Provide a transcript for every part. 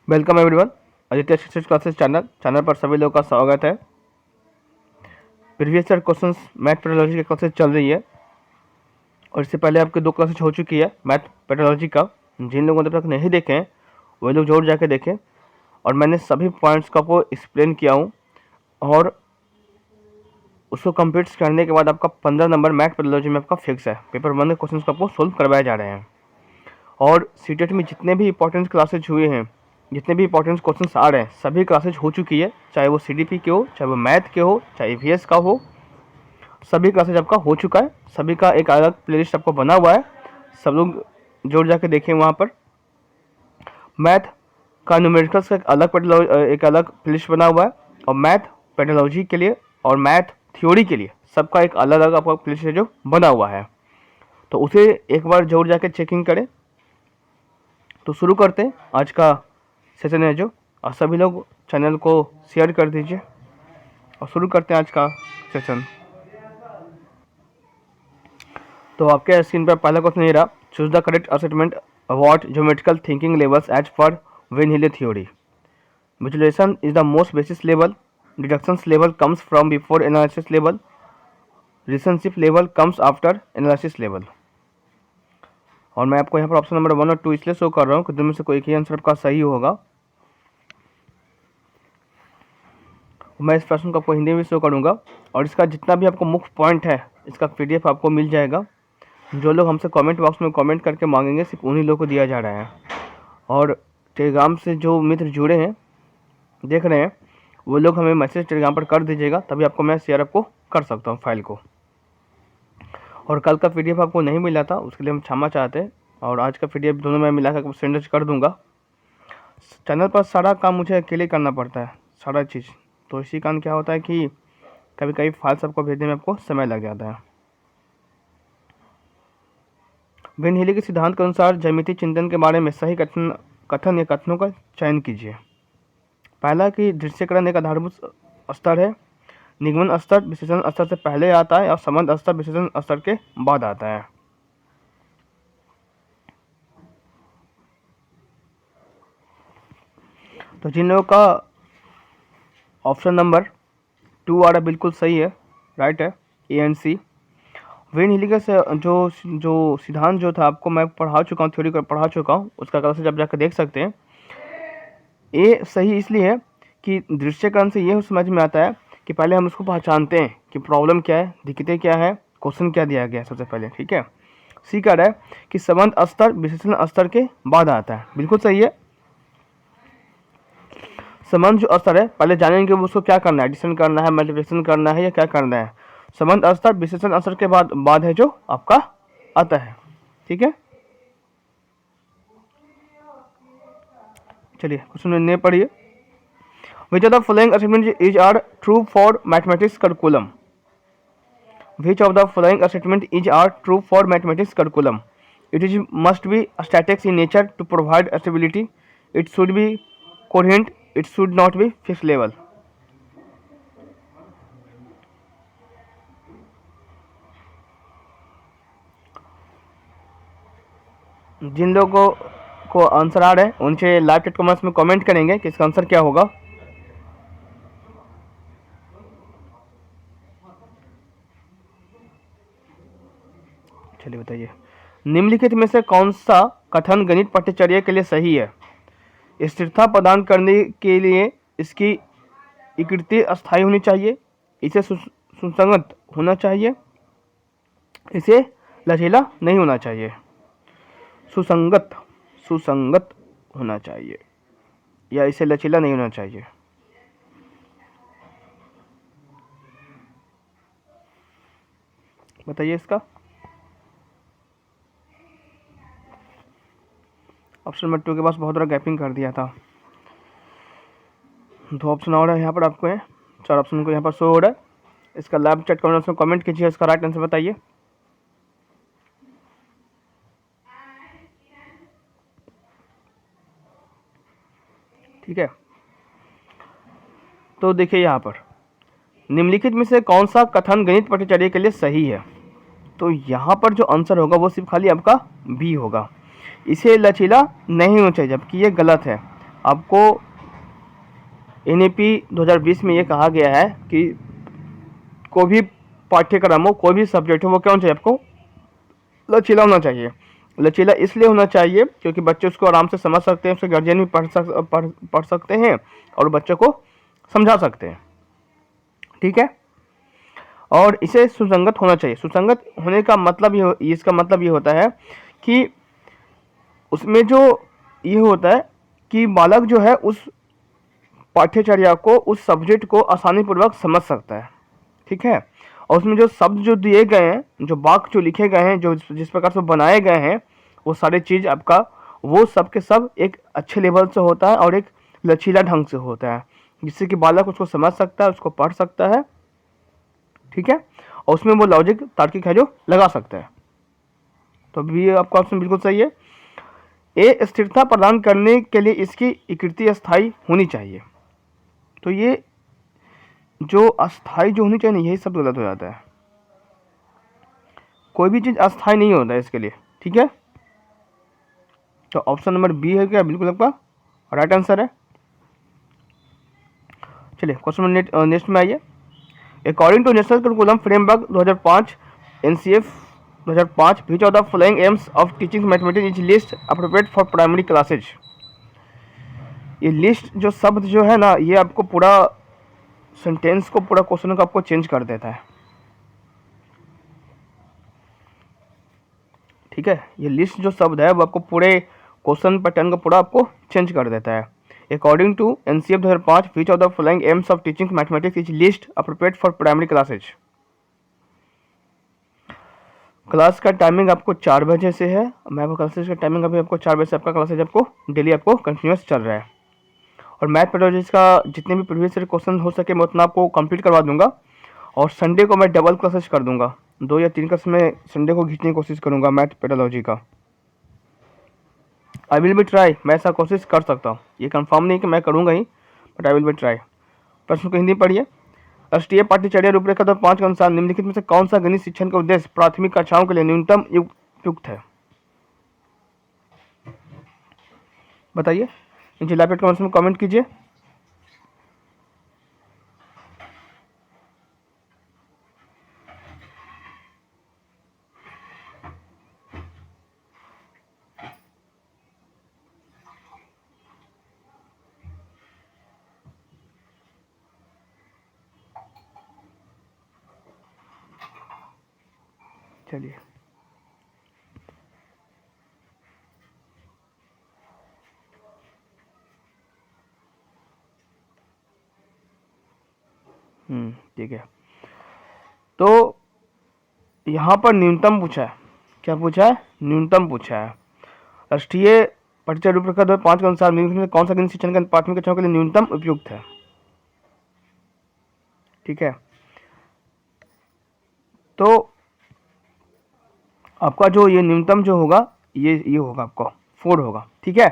Welcome everyone, Aditya शिक्षक classes channel पर सभी लोगों का स्वागत है। Previous year questions math pedology की क्लासेस चल रही है और इससे पहले आपकी 2 क्लासेस हो चुकी है मैथ पेडोलॉजी का। जिन लोगों ने तक नहीं देखे हैं वही लोग जरूर जाके देखें। और मैंने सभी पॉइंट्स का आपको एक्सप्लेन किया हूँ और उसको कंप्लीट करने के बाद आपका 15 नंबर मैथ पेडोलॉजी में आपका फिक्स है। पेपर 1 के क्वेश्चन को आपको सोल्व करवाए जा रहे हैं और सीटेट में जितने भी इंपॉर्टेंट क्लासेज हुए हैं, जितने भी इंपॉर्टेंट क्वेश्चंस आ रहे हैं, सभी क्लासेज हो चुकी है। चाहे वो सीडीपी के हो, चाहे वो मैथ के हो, चाहे ईवीएस का हो, सभी क्लासेज आपका हो चुका है। सभी का एक अलग प्लेलिस्ट आपको बना हुआ है, सब लोग जोड़ जाके देखें वहाँ पर। मैथ का न्यूमेरिकल्स का एक अलग प्लेलिस्ट बना हुआ है और मैथ पेडोलॉजी के लिए और मैथ थ्योरी के लिए सबका एक अलग अलग आपका प्लेलिस्ट है जो बना हुआ है। तो उसे एक बार जोड़ जाके चेकिंग करें। तो शुरू करते हैं आज का सेशन है जो, और सभी लोग चैनल को शेयर कर दीजिए और शुरू करते हैं आज का सेशन। तो आपके स्क्रीन पर पहला क्वेश्चन ये रहा, choose the correct assessment about geometrical thinking levels as per van Hiele theory. Visualisation is the most basis level, deductions level comes from before analysis level, relationship level comes after analysis level. और मैं आपको यहाँ पर option number 1 और 2 इसलिए show कर रहा हूँ कि दोनों में से कोई एक ही आंसर आपका सही होगा। मैं इस प्रश्न को आपको हिंदी में शो करूँगा और इसका जितना भी आपको मुख्य पॉइंट है इसका पीडीएफ आपको मिल जाएगा। जो लोग हमसे कमेंट बॉक्स में कमेंट करके मांगेंगे सिर्फ उन्हीं लोगों को दिया जा रहा है। और टेलीग्राम से जो मित्र जुड़े हैं देख रहे हैं वो लोग हमें मैसेज टेलीग्राम पर कर दीजिएगा, तभी आपको मैं शेयर आपको कर सकता हूँ फाइल को। और कल का पीडीएफ आपको नहीं मिला था उसके लिए हम क्षमा चाहते हैं और आज का पीडीएफ दोनों में मिला कर सेंड कर दूँगा। चैनल पर सारा काम मुझे अकेले करना पड़ता है, सारा चीज़, तो इसी कारण क्या होता है कि कभी कभी फाइल्स आपको भेजने में आपको समय लग जाता है। वेन हिले के सिद्धांत के अनुसार ज्यामितीय चिंतन के बारे में सही कथन या कथनों का चयन कीजिए। पहला कि दृश्यकरण एक आधारभूत स्तर है, निगमन स्तर विश्लेषण स्तर से पहले आता है और संबंध स्तर विश्लेषण स्तर के बाद आता है। तो जिन लोगों का ऑप्शन नंबर 2 आ रहा बिल्कुल सही है, राइट है, ए एंड सी। वेन हिले का जो सिद्धांत जो था आपको मैं पढ़ा चुका हूँ, थ्योरी पढ़ा चुका हूँ, उसका क्लासेज आप जाकर देख सकते हैं। ए सही इसलिए है कि दृश्यकरण से ये समझ में आता है कि पहले हम उसको पहचानते हैं कि प्रॉब्लम क्या है, दिक्कतें क्या है, क्वेश्चन क्या दिया गया है सबसे पहले, ठीक है। सी कह रहा है कि संबंध स्तर विश्लेषण स्तर के बाद आता है, बिल्कुल सही है। संबंध जो स्तर है पहले जानेंगे उसको क्या करना है, एडिशन करना है, मल्टीप्लिकेशन करना है या क्या करना है। संबंध स्तर विश्लेषण स्तर के बाद है जो आपका आता है, ठीक है। चलिए क्वेश्चन ने पढ़िए। Which of the following statements is are true for mathematics curriculum? Which of the following statement is are true for mathematics curriculum? It is must be static in nature to provide stability. It should be coherent. It should not be fixed level. जिन लोगों को answer आ रहे हैं उनसे live chat comments में comment करेंगे कि इसका answer क्या होगा। चलिए बताइए, निम्नलिखित में से कौन सा कथन गणित पाठ्यचर्या के लिए सही है? स्थिरता प्रदान करने के लिए इसकी विकृति अस्थायी होनी चाहिए, इसे सुसंगत होना चाहिए, इसे लचीला नहीं होना चाहिए। सुसंगत होना चाहिए या इसे लचीला नहीं होना चाहिए। बताइए इसका। ऑप्शन नंबर 2 के पास बहुत बड़ा गैपिंग कर दिया था। 2 ऑप्शन और है यहाँ पर आपको है, 4 ऑप्शन को यहाँ पर शो हो रहा है। इसका लाइव चैट कमेंट्स में कमेंट कीजिए, इसका राइट आंसर बताइए। ठीक है, तो देखिए यहाँ पर निम्नलिखित में से कौन सा कथन गणित पाठ्यचर्या के लिए सही है? तो यहाँ पर जो आंसर होगा वो सिर्फ खाली आपका बी होगा, इसे लचीला नहीं होना चाहिए, जबकि ये गलत है। आपको NEP 2020 में ये कहा गया है कि कोई भी पाठ्यक्रम हो, कोई भी सब्जेक्ट हो, वो क्या होना चाहिए, आपको लचीला होना चाहिए। लचीला इसलिए होना चाहिए क्योंकि बच्चे उसको आराम से समझ सकते हैं, उसके गार्जियन भी पढ़ सकते हैं और बच्चे को समझा सकते हैं। ठीक है, और इसे सुसंगत होना चाहिए। सुसंगत होने का मतलब इसका मतलब ये होता है कि उसमें जो ये होता है कि बालक जो है उस पाठ्यचर्या को, उस सब्जेक्ट को आसानी पूर्वक समझ सकता है। ठीक है, और उसमें जो शब्द जो दिए गए हैं, जो वाक्य जो लिखे गए हैं, जो जिस प्रकार से बनाए गए हैं, वो सारी चीज़ आपका वो सब के सब एक अच्छे लेवल से होता है और एक लचीला ढंग से होता है, जिससे कि बालक उसको समझ सकता है, उसको पढ़ सकता है। ठीक है, और उसमें वो लॉजिक तार्किक है जो लगा सकता है। तो अभी ये आपका ऑप्शन बिल्कुल सही है। ए, स्थिरता प्रदान करने के लिए इसकी आकृति अस्थायी होनी चाहिए। तो ये जो अस्थायी जो होनी चाहिए ना, यही सब गलत हो जाता है। कोई भी चीज़ अस्थायी नहीं होता है इसके लिए। ठीक है, तो ऑप्शन नंबर बी है क्या, बिल्कुल आपका राइट आंसर है। चलिए क्वेश्चन नेक्स्ट में आइए। According to national curriculum framework 2005 NCF 2005 which of the following aims of teaching mathematics is least appropriate for primary classes. ये लिस्ट जो शब्द जो है ना, ये आपको पूरा सेंटेंस को, पूरा क्वेश्चन को आपको चेंज कर देता है। ठीक है, ये लिस्ट जो शब्द है वो आपको पूरे क्वेश्चन पैटर्न को पूरा आपको चेंज कर देता है। According to NCF 2005 which of the following aims of teaching mathematics is least appropriate for primary classes. Class का टाइमिंग आपको 4 बजे से है। मैं आपको क्लासेज का टाइमिंग अभी आपको 4 बजे से आपका क्लासेज आपको डेली आपको कंटिन्यूस चल रहा है। और मैथ पेडोलॉजीज का जितने भी प्रीवियस ईयर क्वेश्चन हो सके मैं उतना आपको कंप्लीट करवा दूंगा। और संडे को मैं डबल क्लासेज कर दूंगा, 2 या 3 क्लास में संडे को खींचने की कोशिश करूंगा मैथ पेडोलॉजी का। आई विल बी ट्राई, मैं ऐसा कोशिश कर सकता हूँ, ये कंफर्म नहीं कि मैं करूँगा ही, but I will be try. प्रश्न को हिंदी पढ़िए। राष्ट्रीय पाठ्यचर्या रूपरेखा 2005 के अनुसार निम्नलिखित में से कौन सा गणित शिक्षण का उद्देश्य प्राथमिक कक्षाओं के लिए न्यूनतम उपयुक्त है? बताइए, नीचे लाइव कमेंट्स में कमेंट कीजिए। चलिए, ठीक है। तो यहाँ पर न्यूनतम पूछा है, क्या पूछा है? न्यूनतम पूछा है। राष्ट्रीय पाठ्यचर्या रूपरेखा 2005 के अनुसार निम्नलिखित में कौन सा गणित शिक्षण का प्राथमिक कक्षाओं के लिए न्यूनतम उपयुक्त है? ठीक है, तो आपका जो ये न्यूनतम जो होगा ये होगा आपका 4 होगा। ठीक है,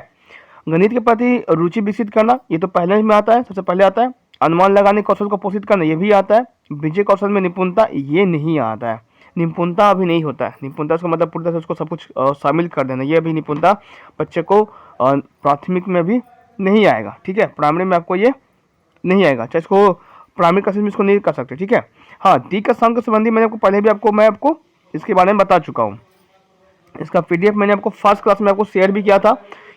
गणित के प्रति रुचि विकसित करना, ये तो पहले में आता है, सबसे पहले आता है। अनुमान लगाने कौशल को पोषित करना, ये भी आता है। विजय कौशल में निपुणता, ये नहीं आता है। निपुणता अभी नहीं होता है। निपुणता का मतलब पूरी तरह से उसको सब कुछ शामिल कर देना, ये अभी निपुणता बच्चे को प्राथमिक में भी नहीं आएगा। ठीक है, प्राइमरी में आपको ये नहीं आएगा, चाहे इसको प्राइमरी क्लासेस में इसको नहीं कर सकते। ठीक है, हाँ, दीर्घ स्थान के संबंधी मैंने आपको पहले भी मैं आपको इसके बारे में बता चुका हूँ। इसका PDF मैंने आपको फर्स्ट क्लास में आपको शेयर भी किया था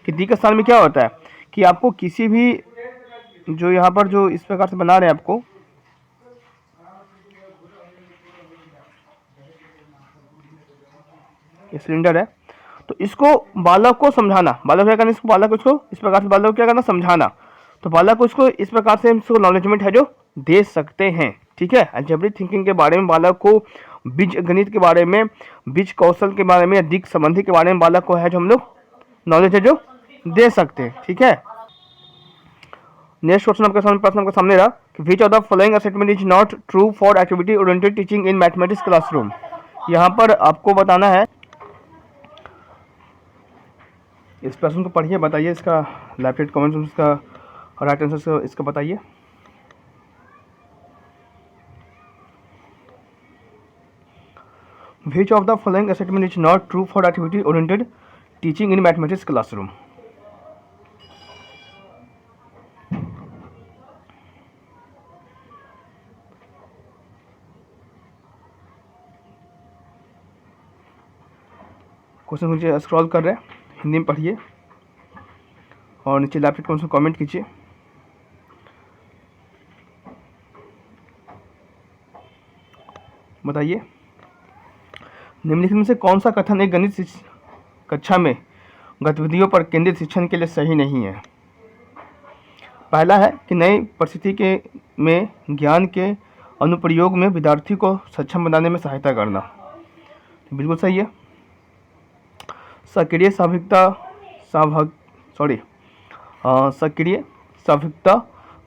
कि दीर्घ स्थान में क्या होता है कि आपको किसी भी जो यहाँ पर जो इस प्रकार से बना रहे हैं आपको, ये सिलेंडर है, तो इसको बालक को समझाना, बालक क्या करना, इसको बालक को इसको इस प्रकार से बालक को क्या करना, समझाना। तो बालक को इसको इस प्रकार से इसको नॉलेजमेंट है जो दे सकते हैं। ठीक है, अलजेब्रिक थिंकिंग के बारे में बालक को, बीज गणित के बारे में, बीज कौशल के बारे में, अधिक संबंधी के बारे में बालक को है जो हम लोग नॉलेज है जो दे सकते हैं। ठीक है, नेक्स्ट क्वेश्चन आपके सामने प्रश्न आपके सामने रहा कि which of the following statement is not true for activity oriented teaching in mathematics classroom. यहाँ पर आपको बताना है, इस प्रश्न को पढ़िए, बताइए इसका लेफ्ट कमेंट में इसका राइट आंसर इसका बताइए। Which of the following statement is not true for activity oriented teaching in mathematics classroom? Question मुझे स्क्रॉल कर रहे हैं, हिंदी में पढ़िए और नीचे लैपटॉप क्वेश्चन कमेंट कीजिए। बताइए, निम्नलिखित में से कौन सा कथन एक गणित कक्षा में गतिविधियों पर केंद्रित शिक्षण के लिए सही नहीं है? पहला है कि नई परिस्थिति के में ज्ञान के अनुप्रयोग में विद्यार्थी को सक्षम बनाने में सहायता करना, बिल्कुल सही है। सक्रिय सहभागिता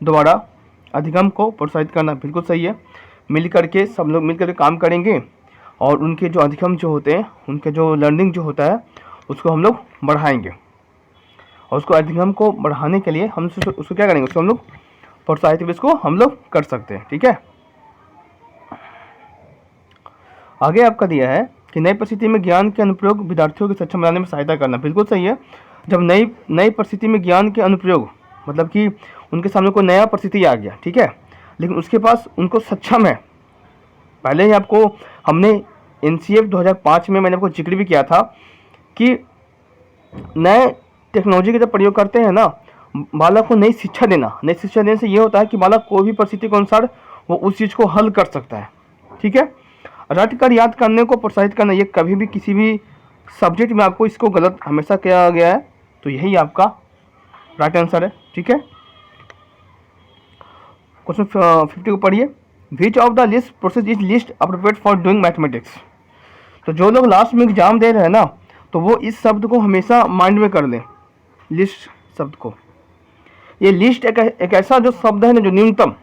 द्वारा अधिगम को प्रोत्साहित करना, बिल्कुल सही है। सब लोग मिलकर के काम करेंगे और उनके जो अधिगम जो होते हैं, उनके जो लर्निंग जो होता है उसको हम लोग बढ़ाएंगे और उसको अधिगम को बढ़ाने के लिए हम उसको क्या करेंगे, उसको हम लोग प्रोत्साहित भी इसको हम लोग कर सकते हैं। ठीक है, आगे आपका दिया है कि नई परिस्थिति में ज्ञान के अनुप्रयोग विद्यार्थियों को सक्षम बनाने में सहायता करना, बिल्कुल सही है। जब नई परिस्थिति में ज्ञान के अनुप्रयोग मतलब कि उनके सामने कोई नया परिस्थिति आ गया, ठीक है, लेकिन उसके पास उनको सक्षम है। पहले ही आपको हमने NCF 2005 में मैंने आपको जिक्र भी किया था कि नए टेक्नोलॉजी का जब प्रयोग करते हैं ना, बालक को नई शिक्षा देने से ये होता है कि बालक कोई भी परिस्थिति के अनुसार वो उस चीज़ को हल कर सकता है। ठीक है, रट कर याद करने को प्रोत्साहित करना, ये कभी भी किसी भी सब्जेक्ट में आपको इसको गलत हमेशा किया गया है, तो यही आपका राइट आंसर है। ठीक है, क्वेश्चन 50 को पढ़िए। विच of the list process is least appropriate for doing mathematics. तो जो लोग लास्ट में एग्जाम दे रहे हैं ना, तो वो इस शब्द को हमेशा माइंड में कर लें, लिस्ट शब्द को। ये लिस्ट एक ऐसा जो शब्द है ना, जो न्यूनतम,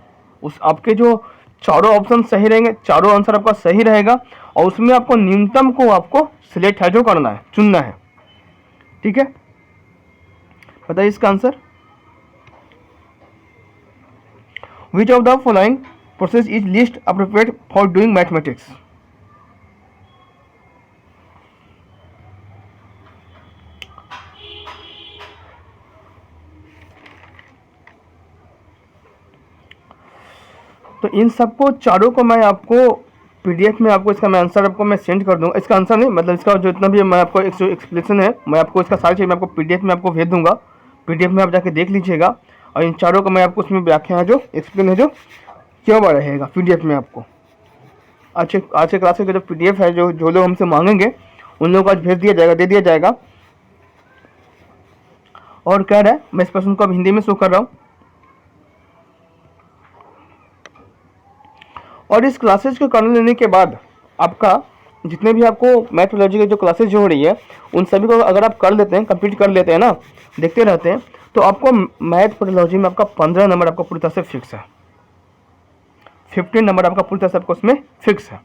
उस आपके जो चारों ऑप्शन सही रहेंगे, चारों आंसर आपका सही रहेगा और उसमें आपको न्यूनतम को आपको सिलेक्ट है जो करना है, चुनना है। ठीक है, बताइए इसका answer. Which of the following process is least appropriate for doing mathematics. तो इन सबको चारों को मैं आपको PDF में आपको इसका मैं आंसर आपको मैं सेंड कर दूंगा। इसका आंसर नहीं, मतलब इसका जो इतना भी मैं आपको एक एक्सप्लेनेशन है, मैं आपको इसका सारी चीज़ मैं आपको PDF में आपको भेज दूंगा। PDF में आप जाके देख लीजिएगा और इन चारों का मैं आपको उसमें व्याख्या है जो एक्सप्लेन है जो क्या हुआ रहेगा PDF में आपको। आज के क्लास का जो PDF है, जो लोग हमसे मांगेंगे उन लोगों को आज भेज दिया जाएगा, दे दिया जाएगा। और कह रहा है, मैं इस प्रश्न को अब हिंदी में शो कर रहा हूँ। और इस क्लासेज को करने लेने के बाद आपका जितने भी आपको मैथोलॉजी की जो क्लासेज जो हो रही है, उन सभी को अगर आप कर लेते हैं, कंप्लीट कर लेते हैं ना, देखते रहते हैं, तो आपको मैथोलॉजी में आपका 15 नंबर आपका पूरी तरह से फिक्स है। 15 नंबर आपका पूरी तरह से आपको उसमें फिक्स है।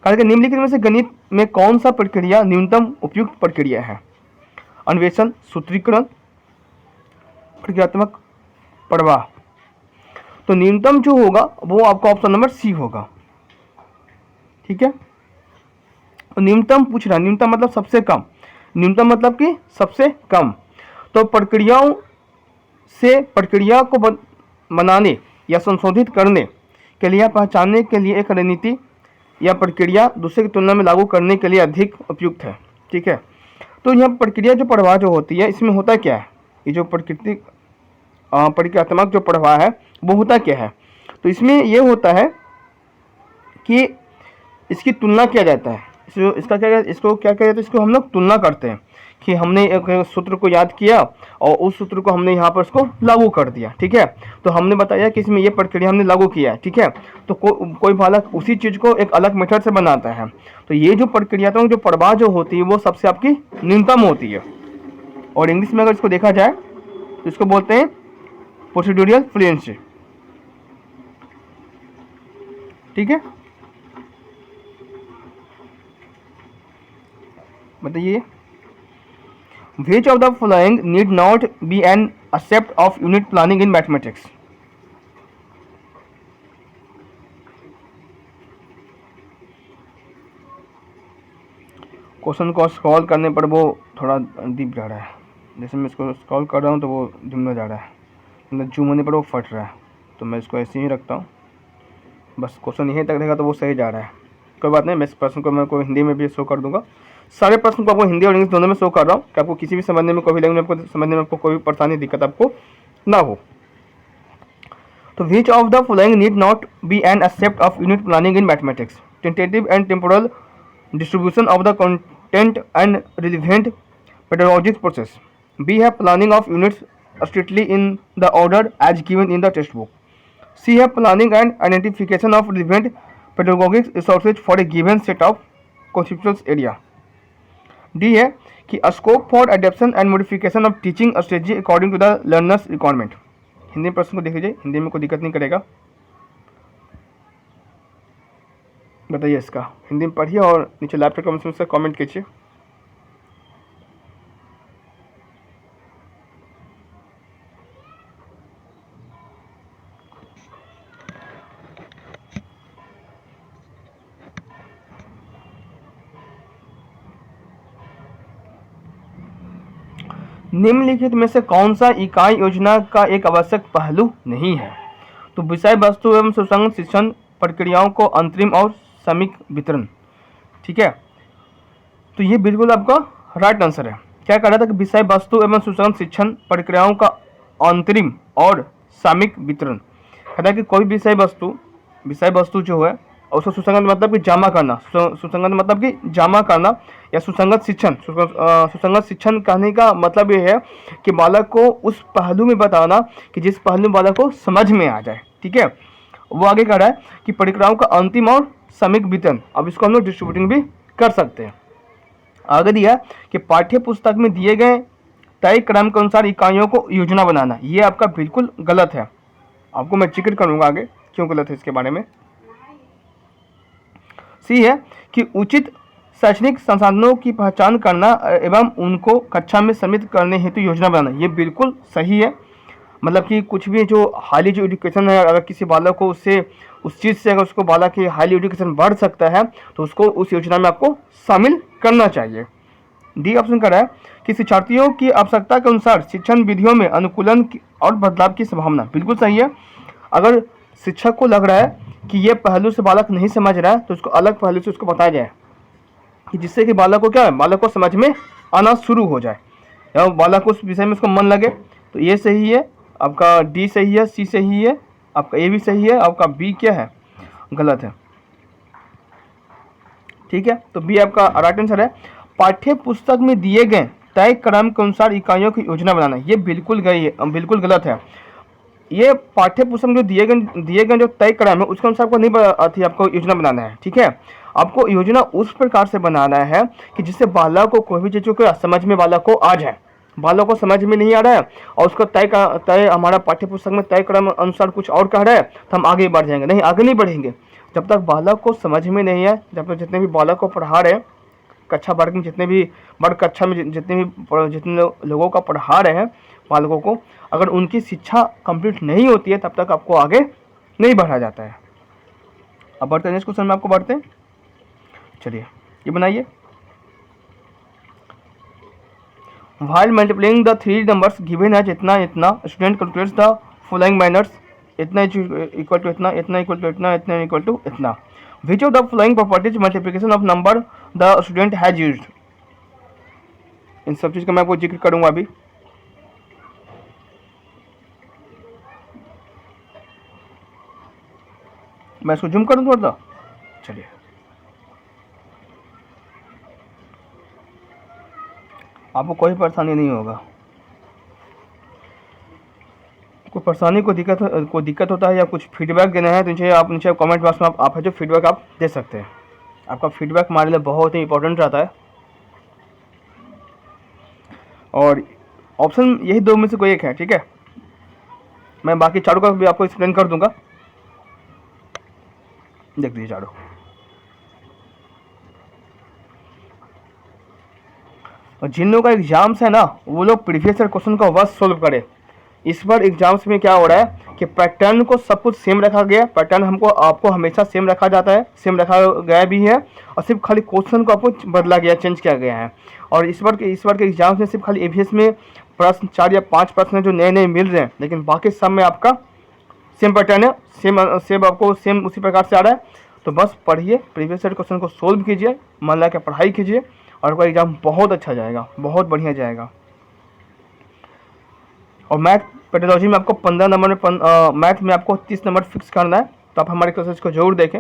कारण कि निम्नलिखित में से गणित में कौन सा प्रक्रिया न्यूनतम उपयुक्त प्रक्रिया है? अन्वेषण, सूत्रीकरण, प्रक्रियात्मक प्रवाह। तो न्यूनतम जो होगा वो आपका ऑप्शन नंबर C होगा। ठीक है, तो न्यूनतम पूछ रहा है, न्यूनतम मतलब सबसे कम, न्यूनतम मतलब कि सबसे कम। तो प्रक्रियाओं से प्रक्रिया को बनाने या संशोधित करने के लिए पहचानने के लिए एक रणनीति या प्रक्रिया दूसरे की तुलना में लागू करने के लिए अधिक उपयुक्त है। ठीक है, तो यह प्रक्रिया जो प्रवाह जो होती है, इसमें होता क्या है, ये जो प्रक्रियात्मक जो प्रवाह है वो होता क्या है? तो इसमें ये होता है कि इसकी तुलना किया जाता है। इसको क्या कहते हैं, इसको हम लोग तुलना करते हैं कि हमने एक सूत्र को याद किया और उस सूत्र को हमने यहाँ पर इसको लागू कर दिया। ठीक है, तो हमने बताया कि इसमें ये प्रक्रिया हमने लागू किया है। ठीक है, तो कोई बालक उसी चीज़ को एक अलग मेथड से बनाता है। तो ये जो प्रक्रियात्मक जो प्रवाह जो होती है वो सबसे आपकी न्यूनतम होती है। और इंग्लिश में अगर इसको देखा जाए तो इसको बोलते हैं प्रोसीड्यूरल फ्लुएंसी। ठीक है, बताइए। Which of the following need not be an aspect of unit planning in mathematics? Question को स्क्रॉल करने पर वो थोड़ा डीप जा रहा है, जैसे मैं इसको स्क्रॉल कर रहा हूँ तो वो धीमा जा रहा है, मतलब जूम होने पर वो फट रहा है। तो मैं इसको ऐसे ही रखता हूँ, बस क्वेश्चन यहीं तक रहेगा तो वो सही जा रहा है। कोई बात नहीं, मैं इस प्रश्न को मैं हिंदी में भी शो कर दूंगा। सारे प्रश्न को आपको हिंदी और इंग्लिश दोनों में शो कर रहा हूँ कि आपको किसी भी समझने में, कोई भी लैंग्वेज आपको समझने में आपको कोई भी परेशानी दिक्कत आपको ना हो। तो which of the following need not be an aspect of unit planning in mathematics? Tentative and temporal distribution of the content and relevant pedagogic process. B है planning of units strictly in the order as given in the textbook. C है planning and identification of relevant pedagogic resources for a given set of conceptual area. D है कि scope for adaptation and modification of teaching strategy according to the learner's requirement. Hindi प्रश्न को देख लीजिए, हिंदी में कोई दिक्कत नहीं करेगा। बताइए इसका हिंदी में पढ़िए और नीचे लैपटॉप कमेंट्स में से कमेंट कीजिए। निम्नलिखित में से कौन सा इकाई योजना का एक आवश्यक पहलू नहीं है? तो विषय वस्तु एवं सुसंगत शिक्षण प्रक्रियाओं को अंतरिम और समीक वितरण। ठीक है, तो ये बिल्कुल आपका राइट आंसर है। क्या कह रहा था कि विषय वस्तु एवं सुसंगत शिक्षण प्रक्रियाओं का अंतरिम और सामयिक वितरण। कहता है कि कोई विषय वस्तु जो है उसको सुसंगत मतलब कि जमा करना, सुसंगत मतलब कि जमा करना, या सुसंगत शिक्षण कहने का मतलब ये है कि बालक को उस पहलू में बताना कि जिस पहलू में बालक को समझ में आ जाए। ठीक है, वो आगे कह रहा है कि प्रक्रियाओं का अंतिम और समीक वितरण। अब इसको हम लोग डिस्ट्रीब्यूटिंग भी कर सकते हैं। आगे दिया कि पाठ्य पुस्तक में दिए गए तय क्रम के अनुसार इकाइयों को योजना बनाना। ये आपका बिल्कुल गलत है। आपको मैं जिक्र करूंगा आगे क्यों गलत है इसके बारे में। सी है कि उचित शैक्षणिक संसाधनों की पहचान करना एवं उनको कक्षा में सम्मिलित करने हेतु योजना बनाना। ये बिल्कुल सही है। मतलब कि कुछ भी जो हाईली जो एजुकेशन है, अगर किसी बालक को उससे उस चीज़ से अगर उसको बालक की हाईली एजुकेशन बढ़ सकता है तो उसको उस योजना में आपको शामिल करना चाहिए। डी ऑप्शन कर रहा है कि शिक्षार्थियों की आवश्यकता के अनुसार शिक्षण विधियों में अनुकूलन और बदलाव की संभावना। बिल्कुल सही है। अगर शिक्षक को लग रहा है कि ये पहलू से बालक नहीं समझ रहा है तो उसको अलग पहलू से उसको बताया जाए कि जिससे कि बालक को क्या है, बालक को समझ में आना शुरू हो जाए या बालक को उस विषय में उसको मन लगे। तो ये सही है, आपका डी सही है, सी सही है, आपका ए भी सही है, आपका बी क्या है, गलत है। ठीक है, तो बी आपका राइट आंसर है। पाठ्य पुस्तक में दिए गए तय क्रम के अनुसार इकाइयों की योजना बनाना, ये बिल्कुल गलत है। ये पाठ्य पुस्तक में जो दिए गए जो तय क्रम है उसके अनुसार आपको नहीं आपको योजना बनाना है। ठीक है, आपको योजना उस प्रकार से बनाना है कि जिससे बालक को कोई भी चीज़ को समझ में बालक को आ जाए। बालक को समझ में नहीं आ रहा है और उसको तय हमारा पाठ्य पुस्तक में तय क्रम अनुसार कुछ और कह रहा है तो हम आगे बढ़ जाएंगे। नहीं, आगे नहीं बढ़ेंगे जब तक बालक को समझ में नहीं है। जब तक जितने भी बालक को पढ़ा रहे हैं कक्षा वर्ग में, जितने भी वर्ग कक्षा में जितने लोगों का पढ़ा रहे हैं बालकों को, अगर उनकी शिक्षा कंप्लीट नहीं होती है तब तक आपको आगे नहीं बढ़ा जाता है। अब बढ़ते हैं नेक्स्ट क्वेश्चन में, आपको बढ़ते हैं। चलिए ये बनाइए। While multiplying the three numbers given as इतना इतना, student calculates the following manners: इतना इक्वल टू इतना, इतना इक्वल टू इतना, इतना इक्वल टू इतना। Which of the following properties multiplication of number the student has used? इन सब चीज़ का मैं आपको जिक्र करूँगा अभी। मैं इसको जूम करूँ थोड़ा सा। चलिए आपको कोई परेशानी नहीं होगा। कोई परेशानी कोई दिक्कत होता है या कुछ फीडबैक देना है तो नीचे कमेंट बॉक्स में आप है जो फीडबैक आप दे सकते हैं। आपका फीडबैक हमारे लिए बहुत ही इंपॉर्टेंट रहता है और ऑप्शन यही दो में से कोई एक है। ठीक है, मैं बाकी चारों का भी आपको एक्सप्लेन कर दूंगा। देख लीजिए चारों। और जिन लोगों का एग्जाम्स है ना वो लोग प्रीवियस ईयर क्वेश्चन का बस सोल्व करें। इस बार एग्जाम्स में क्या हो रहा है कि पैटर्न को सब कुछ सेम रखा गया। पैटर्न आपको हमेशा सेम रखा जाता है, सेम रखा गया भी है और सिर्फ खाली क्वेश्चन को आपको बदला गया, चेंज किया गया है। और इस बार के एग्जाम्स में सिर्फ खाली एवीएस में प्रश्न 4 या 5 प्रश्न जो नए मिल रहे हैं, लेकिन बाकी सब में आपका सेम पैटर्न है, सेम आपको सेम उसी प्रकार से आ रहा है। तो बस पढ़िए, प्रीवियस ईयर क्वेश्चन को सोल्व कीजिए, मन लगा के पढ़ाई कीजिए और आपका एग्ज़ाम बहुत अच्छा जाएगा, बहुत बढ़िया जाएगा। और मैथ पेडोलॉजी में आपको 15 नंबर में मैथ में आपको 30 नंबर फिक्स करना है। तो आप हमारे क्लासेस को जरूर देखें।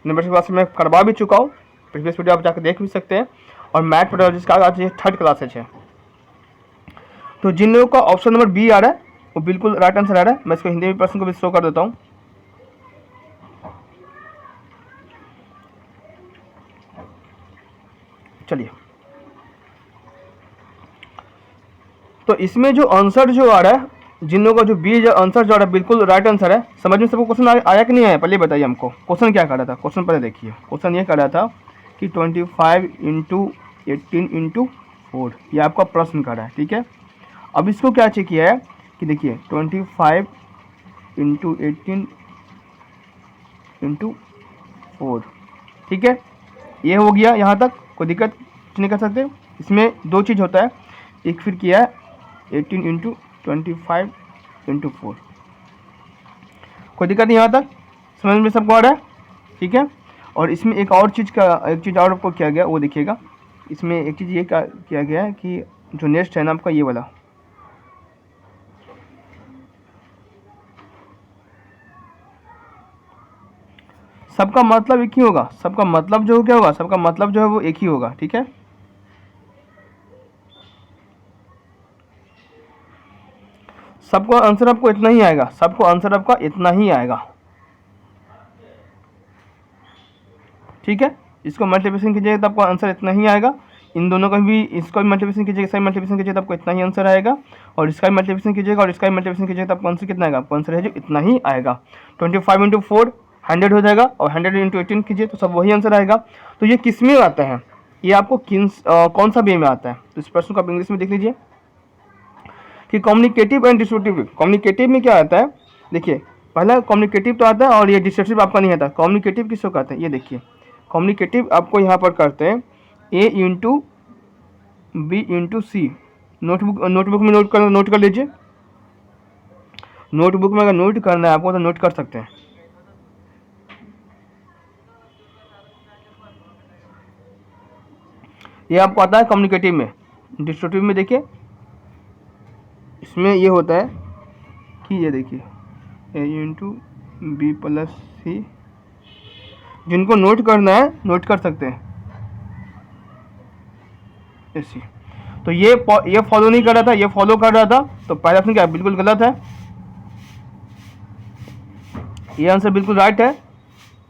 मेंबरशिप क्लास में करवा भी चुका हूँ, प्रीवियस वीडियो आप जाकर देख भी सकते हैं। और मैथ पेडोलॉजी का आज ये 3rd क्लासेज है। तो जिन लोगों का ऑप्शन नंबर बी आ रहा है वो बिल्कुल राइट आंसर आ रहा है। मैं इसको हिंदी में पर्सन को भी शो कर देता हूँ। चलिए, तो इसमें जो आंसर जो आ रहा है, जिन लोगों का जो बी जो आंसर जो आ रहा है बिल्कुल राइट आंसर है। समझ में सबको क्वेश्चन आया कि नहीं आया, पहले बताइए हमको क्वेश्चन क्या कर रहा था। क्वेश्चन पहले देखिए, क्वेश्चन ये कर रहा था कि 25 इंटू 18 इंटू 4, ये आपका प्रश्न कर रहा है। ठीक है, अब इसको क्या चेक किया है कि देखिए 25 इंटू 18 इंटू 4, ठीक है, ये हो गया। यहाँ तक कोई दिक्कत नहीं कर सकते। इसमें 2 चीज़ होता है, एक फिर किया है 18 इंटू 25 इंटू 4, कोई दिक्कत नहीं यहाँ तक, समझ में सबको आ रहा है। ठीक है, और इसमें एक और चीज़ और आपको किया गया, वो देखिएगा। इसमें एक चीज़ ये किया गया है कि जो नेक्स्ट है ना आपका ये वाला, सबका मतलब एक ही होगा। सबका मतलब जो क्या होगा, सबका मतलब जो है वो एक ही होगा। ठीक है, सबको आंसर आपको इतना ही आएगा, सबको आंसर आपका इतना ही आएगा। ठीक है, इसको मल्टीप्लिकेशन कीजिएगा तो आपको आंसर इतना ही आएगा। इन दोनों का भी, इसको भी मल्टीप्लिकेशन कीजिएगा, इसका भी मल्टीप्लिकेशन कीजिएगा तो आपको इतना ही आंसर आएगा। और इसका भी मल्टीप्लिकेशन कीजिएगा और इसका भी मल्टीप्लिकेशन कीजिएगा तो आपको आंसर कितना आएगा, आपको आंसर है जो इतना ही आएगा। 25 इंटू 4 100 हो जाएगा, और 100 इंटू 18 कीजिए तो सब वही आंसर आएगा। तो ये किस में आता है, ये आपको कौन सा बी में आता है। तो इस प्रश्न को आप इंग्लिश में देख लीजिए कि कम्युनिकेटिव एंड डिस्ट्रीब्यूटिव। कम्युनिकेटिव में क्या आता है, देखिए पहला कम्युनिकेटिव तो आता है और ये डिस्ट्रीब्यूटिव आपका नहीं आता। कम्युनिकेटिव किसको कहते हैं, ये देखिए कम्युनिकेटिव आपको यहाँ पर करते हैं ए इंटू बी इंटू सी। नोटबुक में नोट कर लीजिए। नोटबुक में अगर नोट करना है आपको तो नोट कर सकते हैं। ये आपको आता है कम्युनिकेटिव में। डिस्ट्रीब्यूटिव में देखिए, इसमें ये होता है कि ये देखिए ए इंटू बी प्लस सी। जिनको नोट करना है नोट कर सकते हैं ऐसी। तो ये फॉलो नहीं कर रहा था, ये फॉलो कर रहा था। तो पहला ऑप्शन क्या है, बिल्कुल गलत है। ये आंसर बिल्कुल राइट है।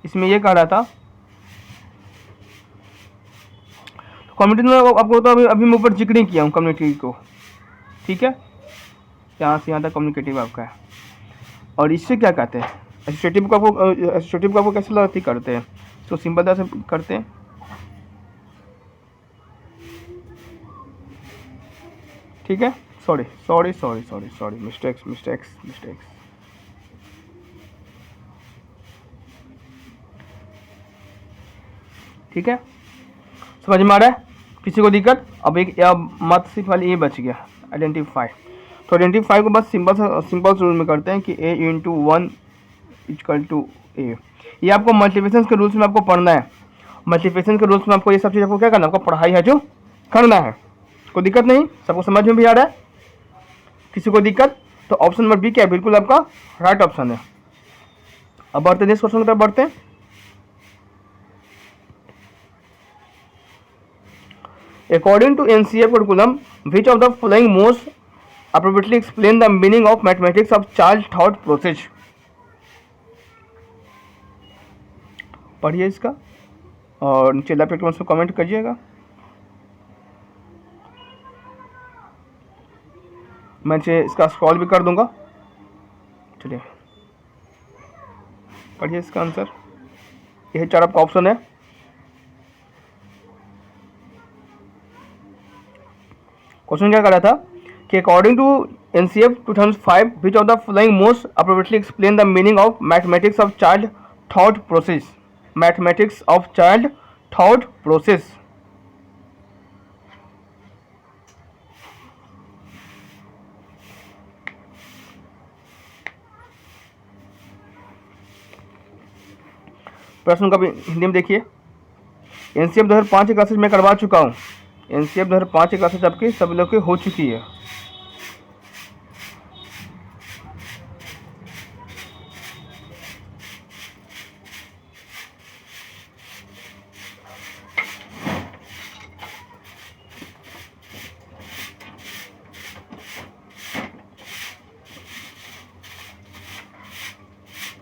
इसमें ये कह रहा था कम्युनिटी में आपको तो अभी मैं ऊपर जिक्र नहीं किया हूँ कम्युनिटी को। ठीक है, यहाँ से यहाँ तक कम्युनिकेटिव आपका है। और इससे क्या कहते हैं, एसोसिएटिव को आपको कैसे लगती करते हैं, तो सिंपल तरह से करते हैं। ठीक है, सॉरी मिस्टेक्स। ठीक है, समझ में आ रहा है, किसी को दिक्कत। अब एक मत सिर्फ वाली ये बच गया, आइडेंटिफाई। तो आइडेंटिफाई को बस सिंपल रूल में करते हैं कि a इंटू 1 इक्वल टू ए। ये आपको मल्टीप्लिकेशन के रूल्स में आपको पढ़ना है। मल्टीप्लिकेशन के रूल्स में आपको ये सब चीज़ आपको क्या करना है, आपको पढ़ाई है जो करना है। कोई दिक्कत नहीं, सबको समझ में भी आ रहा है, किसी को दिक्कत। तो ऑप्शन नंबर बी क्या है, बिल्कुल आपका राइट ऑप्शन है। अब बढ़ते हैं नेक्स्ट क्वेश्चन की तरफ बढ़ते हैं। According to NCF curriculum, which of the following most appropriately explain the meaning of mathematics of child thought process? पढ़िए इसका और नीचे लेफ्ट कमेंट्स में कमेंट करिएगा। मैं इसका स्क्रॉल भी कर दूंगा। चलिए पढ़िए इसका आंसर। यही 4 आपका ऑप्शन है। क्वेश्चन क्या कर रहा था कि according to NCF 2005 which of the following most appropriately explain the meaning of mathematics of child thought process. Mathematics of child thought process. प्रश्न का भी हिंदी में देखिए। NCF 2005 क्लासेज में करवा चुका हूँ। एनसीएफ 2005 की क्लासेज आपकी सब लोग की हो चुकी है।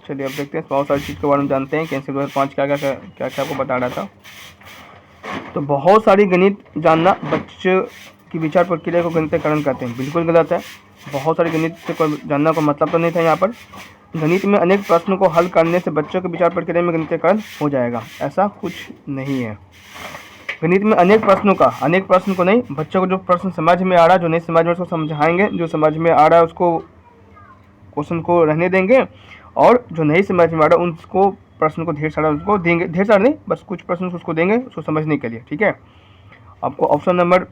चलिए अब देखते हैं, बहुत सारी चीज़ के बारे में जानते हैं कि एनसीएफ 2005 क्या क्या आपको बता रहा था। तो बहुत सारी गणित जानना बच्चे की विचार प्रक्रिया को गणितीकरण कहते हैं, बिल्कुल गलत है। बहुत सारी गणित को जानना का मतलब तो नहीं था यहाँ पर। गणित में अनेक प्रश्नों को हल करने से बच्चों के विचार प्रक्रिया में गणितीकरण हो जाएगा, ऐसा कुछ नहीं है। गणित में अनेक प्रश्न को नहीं, बच्चों को जो प्रश्न समझ में आ रहा है, जो नहीं समझ में उसको समझाएंगे, जो समझ में आ रहा है उसको क्वेश्चन को रहने देंगे, और जो नहीं समझ में आ रहा उनको प्रश्न को ढेर सारा उसको देंगे, ढेर सारा नहीं, बस कुछ प्रश्न उसको देंगे उसको समझने के लिए। ठीक है, आपको ऑप्शन नंबर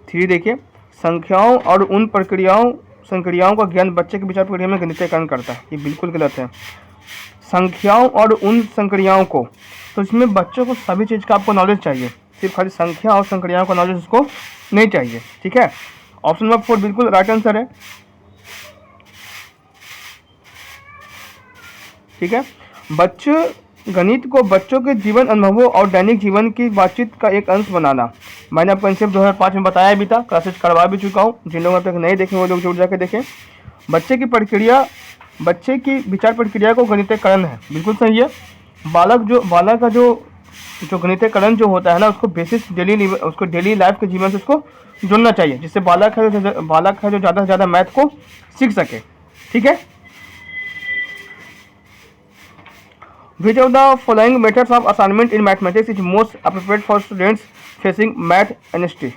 3 देखिए, संख्याओं और उन संक्रियाओं का ज्ञान बच्चे के विचार प्रक्रिया में गणितीकरण करता है, ये बिल्कुल गलत है। संख्याओं और उन संक्रियाओं को, तो इसमें बच्चों को सभी चीज़ का आपको नॉलेज चाहिए, सिर्फ खाली संख्या और संक्रियाओं का नॉलेज उसको नहीं चाहिए। ठीक है, ऑप्शन नंबर 4 बिल्कुल राइट आंसर है। ठीक है, गणित को बच्चों के जीवन अनुभवों और दैनिक जीवन की बातचीत का एक अंश बनाना। मैंने आपको कंसेप्ट 2005 में बताया भी था, क्लासेस करवा भी चुका हूँ, जिन लोगों अब तक नहीं देखे वो लोग जुड़ जाके देखें। बच्चे की विचार प्रक्रिया को गणितीकरण है, बिल्कुल सही है। बालक का जो गणितीकरण जो होता है ना, उसको उसको डेली लाइफ के जीवन से उसको जुड़ना चाहिए, जिससे बालक है जो ज़्यादा से ज़्यादा मैथ को सीख सके। ठीक है, Which of the following methods of assignment in mathematics is most appropriate for students facing math NST?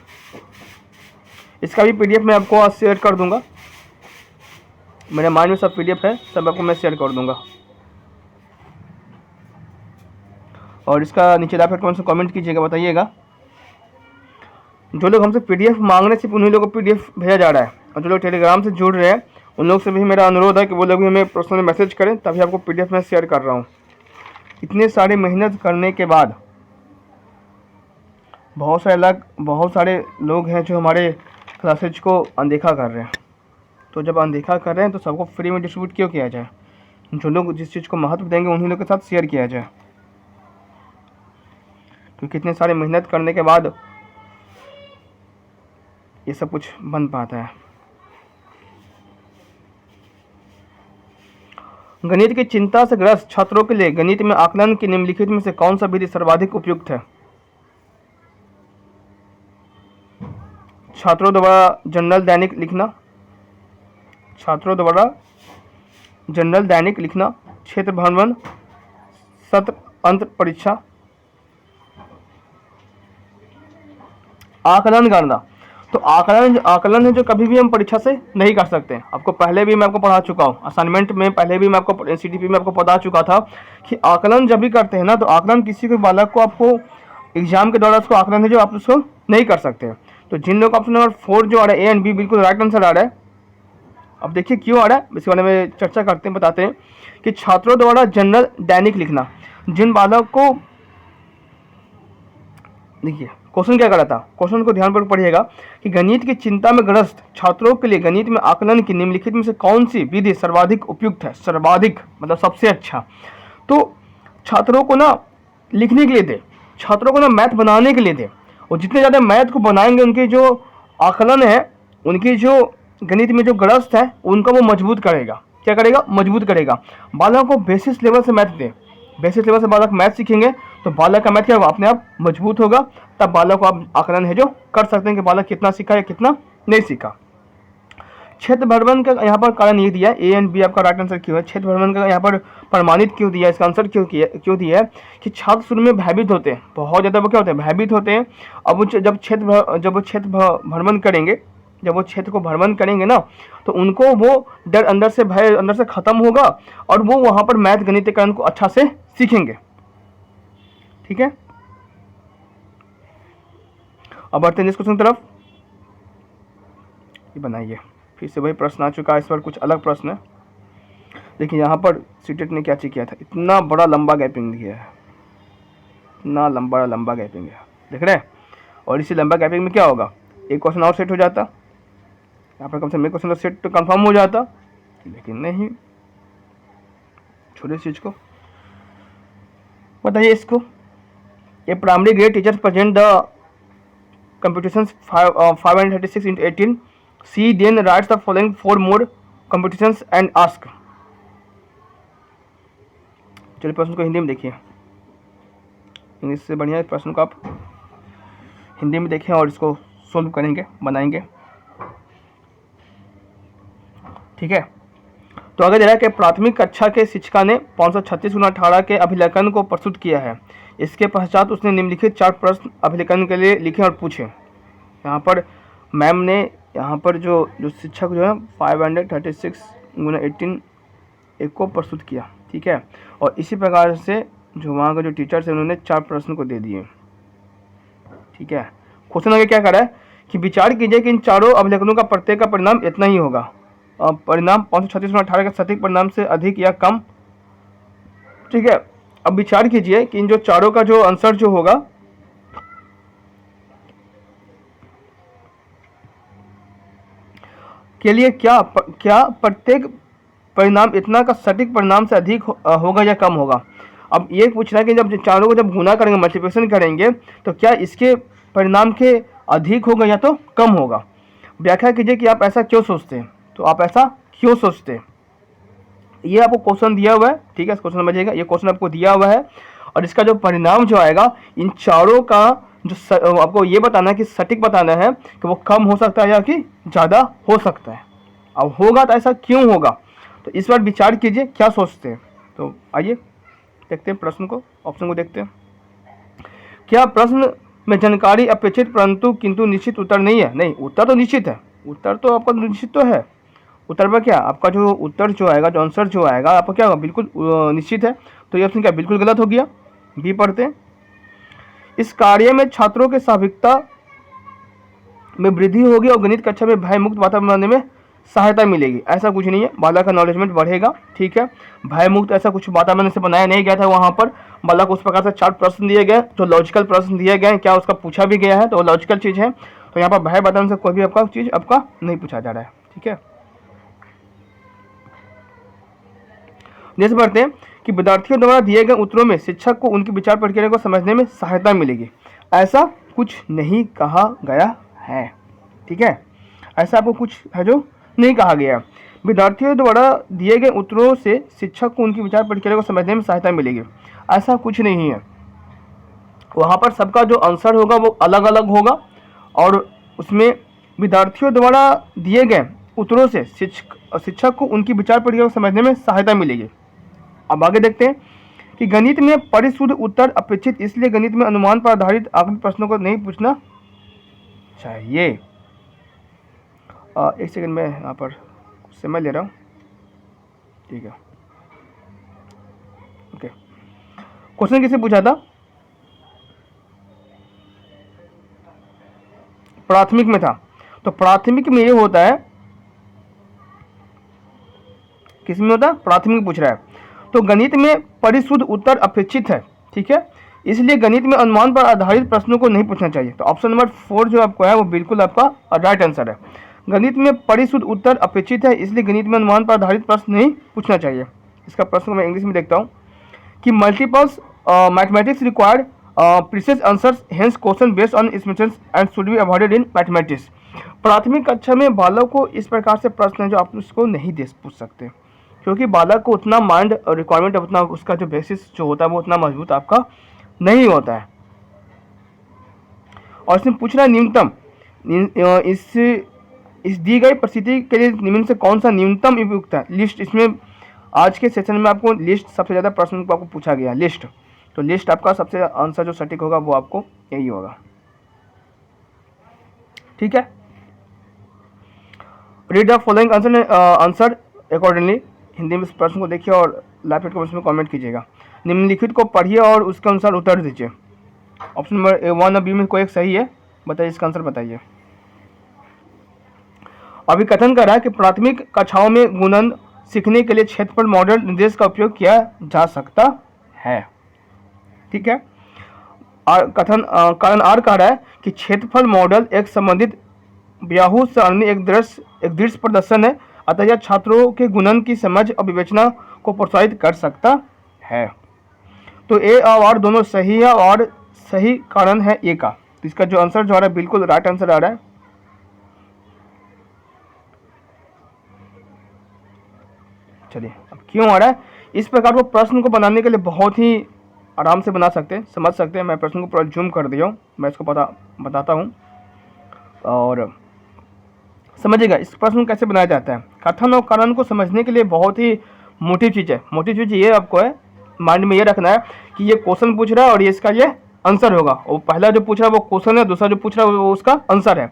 इसका भी PDF मैं आपको शेयर कर दूंगा, मेरे माइंड में सब PDF है, सब आपको मैं शेयर कर दूंगा। और इसका नीचे लाइव कमेंट से कमेंट कीजिएगा, बताइएगा। जो लोग हमसे PDF मांग रहे हैं सिर्फ उन्हीं लोगों को PDF भेजा जा रहा है, और जो लोग टेलीग्राम से जुड़ रहे हैं उन लोग से भी मेरा अनुरोध है कि वो लोग भी हमें पर्सनल मैसेज करें, तभी आपको PDF में शेयर कर रहा हूँ। इतने सारे मेहनत करने के बाद बहुत सारे लोग हैं जो हमारे क्लासेज को अनदेखा कर रहे हैं। तो जब अनदेखा कर रहे हैं तो सबको फ्री में डिस्ट्रीब्यूट क्यों किया जाए? जो लोग जिस चीज़ को महत्व देंगे उन्हीं लोग के साथ शेयर किया जाए, क्योंकि इतने सारे मेहनत करने के बाद ये सब कुछ बन पाता है। गणित की चिंता से ग्रस्त छात्रों के लिए गणित में आकलन की निम्नलिखित में से कौन सा विधि सर्वाधिक उपयुक्त है? छात्रों द्वारा जनरल दैनिक लिखना, क्षेत्र भ्रमण, सत्र अंत परीक्षा, आकलन करना। तो आकलन है जो कभी भी हम परीक्षा से नहीं कर सकते। आपको पहले भी मैं आपको पढ़ा चुका हूँ, असाइनमेंट में पहले भी मैं आपको CTP में आपको बता चुका था कि आकलन जब भी करते हैं ना, तो आकलन किसी के बालक को आपको एग्जाम के दौरान उसको आकलन है जो आप उसको नहीं कर सकते। तो जिन लोग ऑप्शन नंबर 4 जो आ रहा है A एंड B बिल्कुल राइट आंसर आ रहा है। अब देखिए क्यों आ रहा है, इसके बारे में चर्चा करते हैं, बताते हैं कि छात्रों द्वारा जनरल दैनिक लिखना, जिन बालक को, देखिए क्वेश्चन क्या कर रहा था, क्वेश्चन को ध्यान पर पढ़िएगा कि गणित की चिंता में ग्रस्त छात्रों के लिए गणित में आकलन की निम्नलिखित में से कौन सी विधि सर्वाधिक उपयुक्त है? सर्वाधिक मतलब सबसे अच्छा। तो छात्रों को ना लिखने के लिए दे, छात्रों को ना मैथ बनाने के लिए दे, और जितने ज़्यादा मैथ को बनाएंगे उनके जो आकलन है, उनकी जो गणित में जो ग्रस्त है उनका वो मजबूत करेगा। क्या करेगा? मजबूत करेगा। बालकों को बेसिस लेवल से मैथ दे, बेसिस लेवल से बालक मैथ सीखेंगे तो बालक का मैथ क्या होगा? अपने आप मजबूत होगा। तब बालक को आप आकलन है जो कर सकते हैं कि बालक कितना सीखा या कितना नहीं सीखा। क्षेत्र भ्रमण का यहाँ पर कारण ये दिया, A एंड B आपका राइट आंसर क्यों है? क्षेत्र भ्रमण का यहाँ पर प्रमाणित क्यों दिया, इसका आंसर क्यों दिया है कि छात्र शुरू में भयभीत होते हैं, बहुत ज़्यादा वो क्या होते हैं? भयभीत होते हैं। अब जब वो क्षेत्र भ्रमण करेंगे, जब वो क्षेत्र को भ्रमण करेंगे ना, तो उनको वो डर अंदर से, भय अंदर से खत्म होगा, और वो वहाँ पर मैथ गणितीकरण को अच्छा से सीखेंगे। ठीक है, अब बढ़ते हैं इस क्वेश्चन की तरफ। ये बनाइए, फिर से वही प्रश्न आ चुका है, इस बार कुछ अलग प्रश्न है। देखिए यहाँ पर सीटेट ने क्या चीज किया था, इतना बड़ा लंबा गैपिंग दिया है, इतना लंबा गैपिंग है। देख रहे हैं। और इसी लंबा गैपिंग में क्या होगा, एक क्वेश्चन और सेट हो जाता, यहाँ पर कम से कम एक क्वेश्चन सेट तो कंफर्म हो जाता, लेकिन नहीं। छोड़िए इस चीज को, बताइए इसको। A primary grade teacher present the computations 536 into 18. C then writes the following 4 more computations and ask. चलिए प्रश्न को हिंदी में देखिए, इंग्लिश से बढ़िया प्रश्न को आप हिंदी में देखें और इसको सोल्व करेंगे, बनाएंगे। ठीक है, तो आगे दे रहा है कि प्राथमिक कक्षा के शिक्षिका ने 536/18 के अभिलेखन को प्रस्तुत किया है। इसके पश्चात उसने निम्नलिखित 4 प्रश्न अभिलेखन के लिए लिखे और पूछे। यहाँ पर मैम ने यहाँ पर जो शिक्षक जो है 536/18 एक को प्रस्तुत किया। ठीक है, और इसी प्रकार से जो वहाँ का जो टीचर्स है उन्होंने 4 प्रश्न को दे दिए। ठीक है, क्वेश्चन आगे क्या कर रहा है कि विचार कीजिए कि इन चारों अभिलेखनों का प्रत्येक का परिणाम इतना ही होगा। परिणाम 536/18 के सटीक परिणाम से अधिक या कम। ठीक है, अब विचार कीजिए कि इन जो चारों का जो आंसर जो होगा के लिए क्या प्रत्येक परिणाम इतना का सटीक परिणाम से अधिक होगा या कम होगा। अब ये पूछ रहा है कि जब चारों को जब गुना करेंगे, मल्टीप्लिकेशन करेंगे, तो क्या इसके परिणाम के अधिक होगा या तो कम होगा। व्याख्या कीजिए कि आप ऐसा क्यों सोचते हैं, तो आप ऐसा क्यों सोचते हैं। ये आपको क्वेश्चन दिया हुआ है। ठीक है, इस क्वेश्चन समझिएगा, ये क्वेश्चन आपको दिया हुआ है और इसका जो परिणाम जो आएगा इन चारों का जो आपको ये बताना है कि सटीक बताना है कि वो कम हो सकता है या कि ज़्यादा हो सकता है। अब होगा तो ऐसा क्यों होगा, तो इस बार विचार कीजिए क्या सोचते हैं। तो आइए देखते हैं प्रश्न को, ऑप्शन को देखते हैं। क्या प्रश्न में जानकारी अपेक्षित परंतु किंतु निश्चित उत्तर नहीं है। नहीं, उत्तर तो निश्चित है, उत्तर तो आपका निश्चित तो है। उत्तर पर क्या आपका जो उत्तर जो आएगा, जो आंसर जो आएगा आपका क्या होगा, बिल्कुल निश्चित है। तो ये ऑप्शन क्या बिल्कुल गलत हो गया। बी पढ़ते हैं। इस कार्य में छात्रों के स्वाभाविकता में वृद्धि होगी और गणित कक्षा में भय मुक्त वातावरण बनाने में सहायता मिलेगी। ऐसा कुछ नहीं है, बालक का नॉलेजमेंट बढ़ेगा। ठीक है, भय मुक्त ऐसा कुछ वातावरण से बनाया नहीं गया था। वहाँ पर बालक उस प्रकार से 4 प्रश्न दिए गए, जो लॉजिकल प्रश्न दिए गए, क्या उसका पूछा भी गया है तो लॉजिकल चीज़ है। तो यहाँ पर भय वातावरण से कोई भी आपका चीज़ आपका नहीं पूछा जा रहा है। ठीक है, जैसे पढ़ते हैं कि विद्यार्थियों द्वारा दिए गए उत्तरों में शिक्षक को उनकी विचार प्रक्रिया को समझने में सहायता मिलेगी। ऐसा कुछ नहीं कहा गया है। ठीक है, ऐसा आपको कुछ है जो नहीं कहा गया। विद्यार्थियों द्वारा दिए गए उत्तरों से शिक्षक को उनकी विचार प्रक्रिया को समझने में सहायता मिलेगी, ऐसा कुछ नहीं है। वहाँ पर सबका जो आंसर होगा वो अलग अलग होगा और उसमें विद्यार्थियों द्वारा दिए गए उत्तरों से शिक्षक को उनकी विचार प्रक्रिया को समझने में सहायता मिलेगी। अब आगे देखते हैं कि गणित में परिशुद्ध उत्तर अपेक्षित, इसलिए गणित में अनुमान पर आधारित आकलित प्रश्नों को नहीं पूछना चाहिए। एक सेकंड में यहाँ पर कुछ समय ले रहा हूँ। ठीक है, ओके। क्वेश्चन किसे पूछा था, प्राथमिक में था। तो प्राथमिक में ये होता है, किस में होता है, प्राथमिक पूछ रहा है। तो गणित में परिशुद्ध उत्तर अपेक्षित है। ठीक है, इसलिए गणित में अनुमान पर आधारित प्रश्नों को नहीं पूछना चाहिए। तो ऑप्शन नंबर 4 जो आपको है वो बिल्कुल आपका राइट आंसर है। गणित में परिशुद्ध उत्तर अपेक्षित है, इसलिए गणित में अनुमान पर आधारित प्रश्न नहीं पूछना चाहिए। इसका प्रश्न मैं इंग्लिश में देखता हूँ कि multiples mathematics required precious answers, hence question based on instructions and should be avoided in mathematics. प्राथमिक कक्षा में बालक को इस प्रकार से प्रश्न है जो आप उसको नहीं पूछ सकते, क्योंकि बालक को उतना माइंड रिक्वायरमेंट, उतना उसका जो बेसिस जो होता है वो उतना मजबूत आपका नहीं होता है। और इसमें पूछना न्यूनतम, इस दी गई परिस्थिति के लिए निम्न से कौन सा न्यूनतम उपयुक्त है। लिस्ट, इसमें आज के सेशन में आपको लिस्ट सबसे ज़्यादा प्रश्न को आपको पूछा गया लिस्ट। तो लिस्ट आपका सबसे आंसर जो सटीक होगा वो आपको यही होगा। ठीक है, read the following answer accordingly. Hindi में इस प्रश्न को देखिए और लाइव चैट कमेंट्स में कमेंट कीजिएगा। निम्नलिखित को पढ़िए और उसके अनुसार उत्तर दीजिए। ऑप्शन नंबर 1 और बी में कोई एक सही है, बताइए इसका आंसर बताइए। अभी कथन कर रहा है कि प्राथमिक कक्षाओं में गुणन सीखने के लिए क्षेत्रफल मॉडल निर्देश का उपयोग किया जा सकता है। ठीक है, कथन कारण आर कह रहा है कि क्षेत्रफल मॉडल एक संबंधित ब्याहू सारणी एक दृश्य प्रदर्शन है, अतः यह छात्रों के गुणन की समझ और विवेचना को प्रोत्साहित कर सकता है। तो ए और आर दोनों सही है और सही कारण है ए का। तो इसका जो आंसर जो आ रहा है बिल्कुल राइट आंसर आ रहा है। चलिए अब क्यों आ रहा है, इस प्रकार को प्रश्न को बनाने के लिए बहुत ही आराम से बना सकते हैं, समझ सकते हैं। मैं प्रश्न को पूरा जूम कर दिया हूँ, मैं इसको बताता हूँ और समझिएगा इस प्रश्न को कैसे बनाया जाता है। कथन और कारण को समझने के लिए बहुत ही मोटी चीज़ है। मोटी चीज़ ये आपको है माइंड में ये रखना है कि ये क्वेश्चन पूछ रहा है और ये इसका ये आंसर होगा। और पहला जो पूछ रहा है वो क्वेश्चन है, दूसरा जो पूछ रहा है वो उसका आंसर है।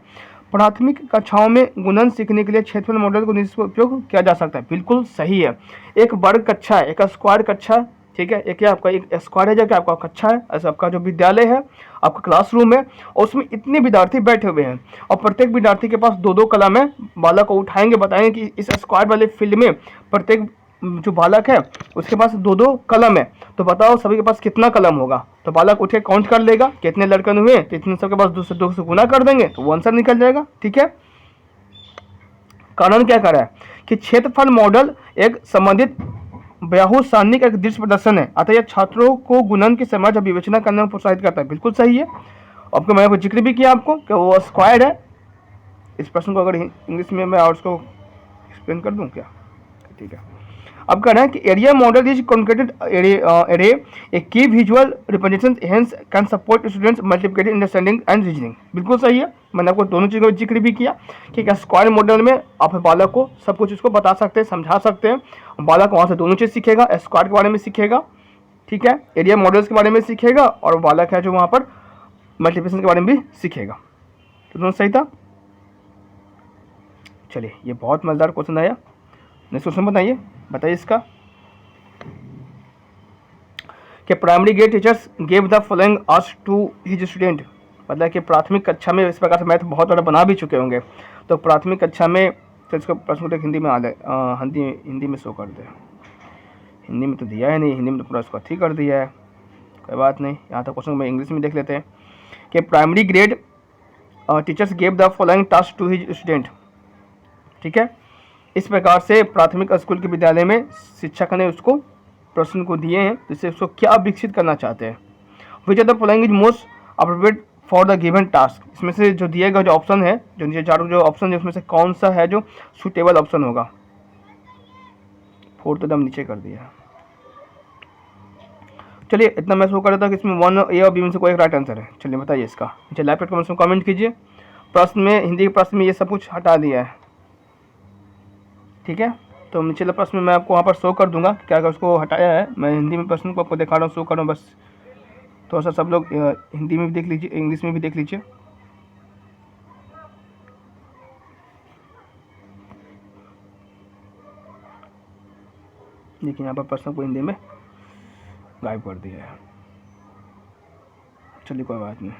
प्राथमिक कक्षाओं में गुणन सीखने के लिए क्षेत्रफल मॉडल को निश्चित उपयोग किया जा सकता है, बिल्कुल सही है। एक वर्ग कक्षा है, एक स्क्वायर कक्षा, ठीक है, एक आपका एक स्क्वायर है जो कि आपका कक्षा है, ऐसा आपका जो विद्यालय है, आपका क्लासरूम है, और उसमें इतने विद्यार्थी बैठे हुए हैं और प्रत्येक विद्यार्थी के पास दो दो कलम है। बालक को उठाएंगे, बताएंगे कि इस स्क्वायर वाले फील्ड में प्रत्येक जो बालक है उसके पास दो दो कलम है, तो बताओ सभी के पास कितना कलम होगा। तो बालक उठ के काउंट कर लेगा कितने लड़के हुए, तो इतने सबके पास दो से गुना कर देंगे तो वो आंसर निकल जाएगा। ठीक है, कारण क्या कर रहा है कि क्षेत्रफल मॉडल एक संबंधित ब्याहू सारणी का एक दृश्य प्रदर्शन है, अतः यह छात्रों को गुणन की समझ और विवेचना करने में प्रोत्साहित करता है, बिल्कुल सही है। आपको मैंने जिक्र भी किया आपको कि वो स्क्वायर है। इस प्रश्न को अगर इंग्लिश में मैं और उसको एक्सप्लेन कर दूं क्या, ठीक है। अब कह रहे हैं कि area model is concreted array a की visual representation hence can support students multiplicative understanding and reasoning, बिल्कुल सही है। मैंने आपको दोनों चीज़ों का जिक्र भी किया कि स्क्वायर मॉडल में आप बालक को सब कुछ उसको बता सकते हैं, समझा सकते हैं। बालक वहाँ से दोनों चीज़ सीखेगा, स्क्वायर के बारे में सीखेगा, ठीक है, एरिया मॉडल्स के बारे में सीखेगा, और बालक है जो वहाँ पर मल्टीप्लिकेशन के बारे में भी सीखेगा। तो दोनों सही था। चलिए ये बहुत मज़ेदार क्वेश्चन आया। नेक्स्ट क्वेश्चन बताइए इसका कि primary grade teachers gave the following task to his student, मतलब कि प्राथमिक कक्षा में इस प्रकार से मैथ बहुत ज़्यादा बना भी चुके होंगे। तो प्राथमिक कक्षा में तो इसको प्रश्न को हिंदी में आ जाए, हिंदी में शो कर दे। हिंदी में तो दिया है नहीं, हिंदी में तो पूरा इसको ठीक कर दिया है, कोई बात नहीं। यहाँ तक क्वेश्चन में इंग्लिश में देख लेते हैं कि primary grade teachers gave the following task to his student, ठीक है। इस प्रकार से प्राथमिक स्कूल के विद्यालय में शिक्षक ने उसको प्रश्न को दिए हैं, जिससे उसको क्या विकसित करना चाहते हैं। Which are the following is most appropriate for the given task, इसमें से जो दिए गए जो ऑप्शन है, जो नीचे चारों जो ऑप्शन है उसमें से कौन सा है जो सुटेबल ऑप्शन होगा। 4 तो एकदम नीचे कर दिया। चलिए इतना मैं शो कर देता हूँ कि इसमें 1 ए और बी में से कोई एक राइट आंसर है। चलिए बताइए इसका, नीचे लाइव कमेंट्स में कमेंट कीजिए। प्रश्न में हिंदी के प्रश्न में ये सब कुछ हटा दिया है, ठीक है। तो निचले प्रश्न में मैं आपको वहाँ पर शो कर दूंगा क्या क्या उसको हटाया है। मैं हिंदी में प्रश्न को आपको दिखा रहा हूँ, शो कर रहा हूँ, बस थोड़ा सा सब लोग हिंदी में भी देख लीजिए, इंग्लिश में भी देख लीजिए। देखिए यहाँ पर प्रश्न को हिंदी में गायब कर दिया है। चलिए कोई बात नहीं।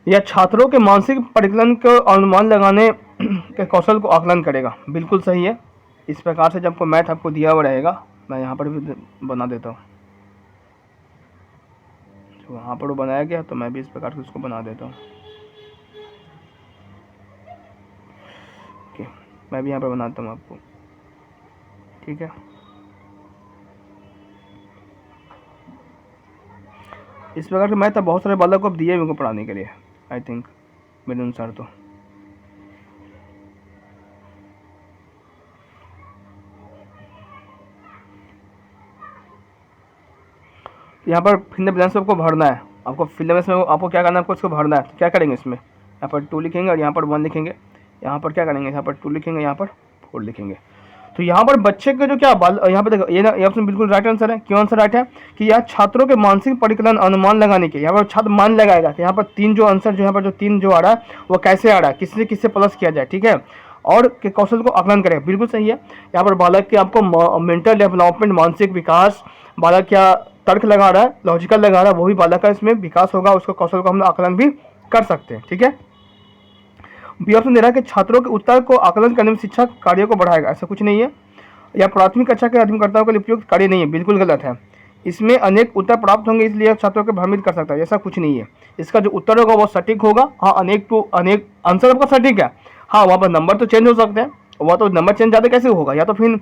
यह छात्रों के मानसिक परिकलन के अनुमान लगाने के कौशल को आकलन करेगा, बिल्कुल सही है। इस प्रकार से जब को मैथ आपको दिया हुआ रहेगा, मैं यहाँ पर भी बना देता हूँ, जो वहाँ पर वो बनाया गया तो मैं भी इस प्रकार से उसको बना देता हूँ। ओके, मैं भी यहाँ पर बनाता हूँ आपको, ठीक है। इस प्रकार से मैथ बहुत सारे बालक को अब दिए उनको पढ़ाने के लिए, आई थिंक मेरे अनुसार। तो यहाँ पर फिल्म ब्लैंक्स आपको भरना है, आपको फिल्म में आपको क्या करना है, आपको इसको भरना है। तो क्या करेंगे इसमें, यहाँ पर 2 लिखेंगे और यहाँ पर 1 लिखेंगे, यहाँ पर क्या करेंगे, यहाँ पर 2 लिखेंगे, यहाँ पर 4 लिखेंगे। तो यहाँ पर बच्चे का जो क्या यहाँ पर देखो ये ऑप्शन बिल्कुल राइट आंसर है। क्यों आंसर राइट है कि यह छात्रों के मानसिक परिकलन अनुमान लगाने के, यहाँ पर छात्र मान लगाएगा कि यहाँ पर 3 जो आंसर जो यहाँ पर जो 3 जो आ रहा है वो कैसे आ रहा है, किससे किससे प्लस किया जाए, ठीक है, और के कौशल को आकलन करेगा, बिल्कुल सही है। यहाँ पर बालक के आपको मेंटल डेवलपमेंट, मानसिक विकास, बालक क्या तर्क लगा रहा है, लॉजिकल लगा रहा है, वही बालक का इसमें विकास होगा, उसका कौशल को हम आकलन भी कर सकते हैं, ठीक है। बी ऑप्शन दे रहा है कि छात्रों के उत्तर को आकलन करने में शिक्षक कार्यों को बढ़ाएगा, ऐसा कुछ नहीं है। या प्राथमिक कक्षा के अध्ययनकर्ताओं के लिए उपयुक्त कार्य नहीं है, बिल्कुल गलत है। इसमें अनेक उत्तर प्राप्त होंगे इसलिए छात्रों को भ्रमित कर सकता है, ऐसा कुछ नहीं है। इसका जो उत्तर होगा वो सटीक होगा। हाँ, अनेक टू अनेक आंसर आपका सटीक है। हाँ, वहाँ पर नंबर तो चेंज हो सकते हैं, वह तो नंबर चेंज ज़्यादा कैसे होगा, या तो फिर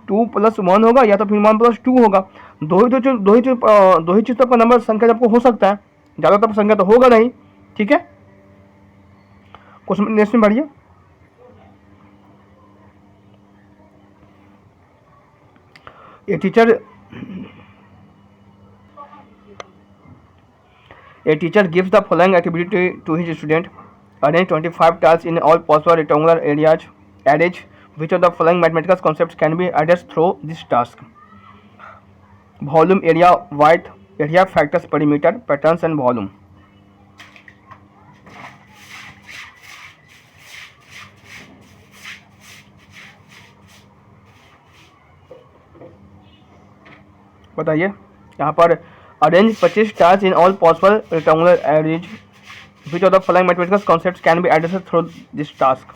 2+1 होगा या तो फिर 1+2 होगा। दो ही चीज़ तो आपका नंबर संख्या आपको हो सकता है, ज़्यादातर संख्या तो होगा नहीं। ठीक है, क्वेश्चन नेक्स्ट में बढ़िए। A teacher gives the following activity to his student. Arrange 25 tiles in all possible rectangular areas. Arrange which of the following mathematical concepts can be addressed through this task. Volume, area, width, area factors, perimeter, patterns and volume. बताइए यहाँ पर arrange 25 task in all possible rectangular arrays, which of the following mathematical concepts can be addressed through this task.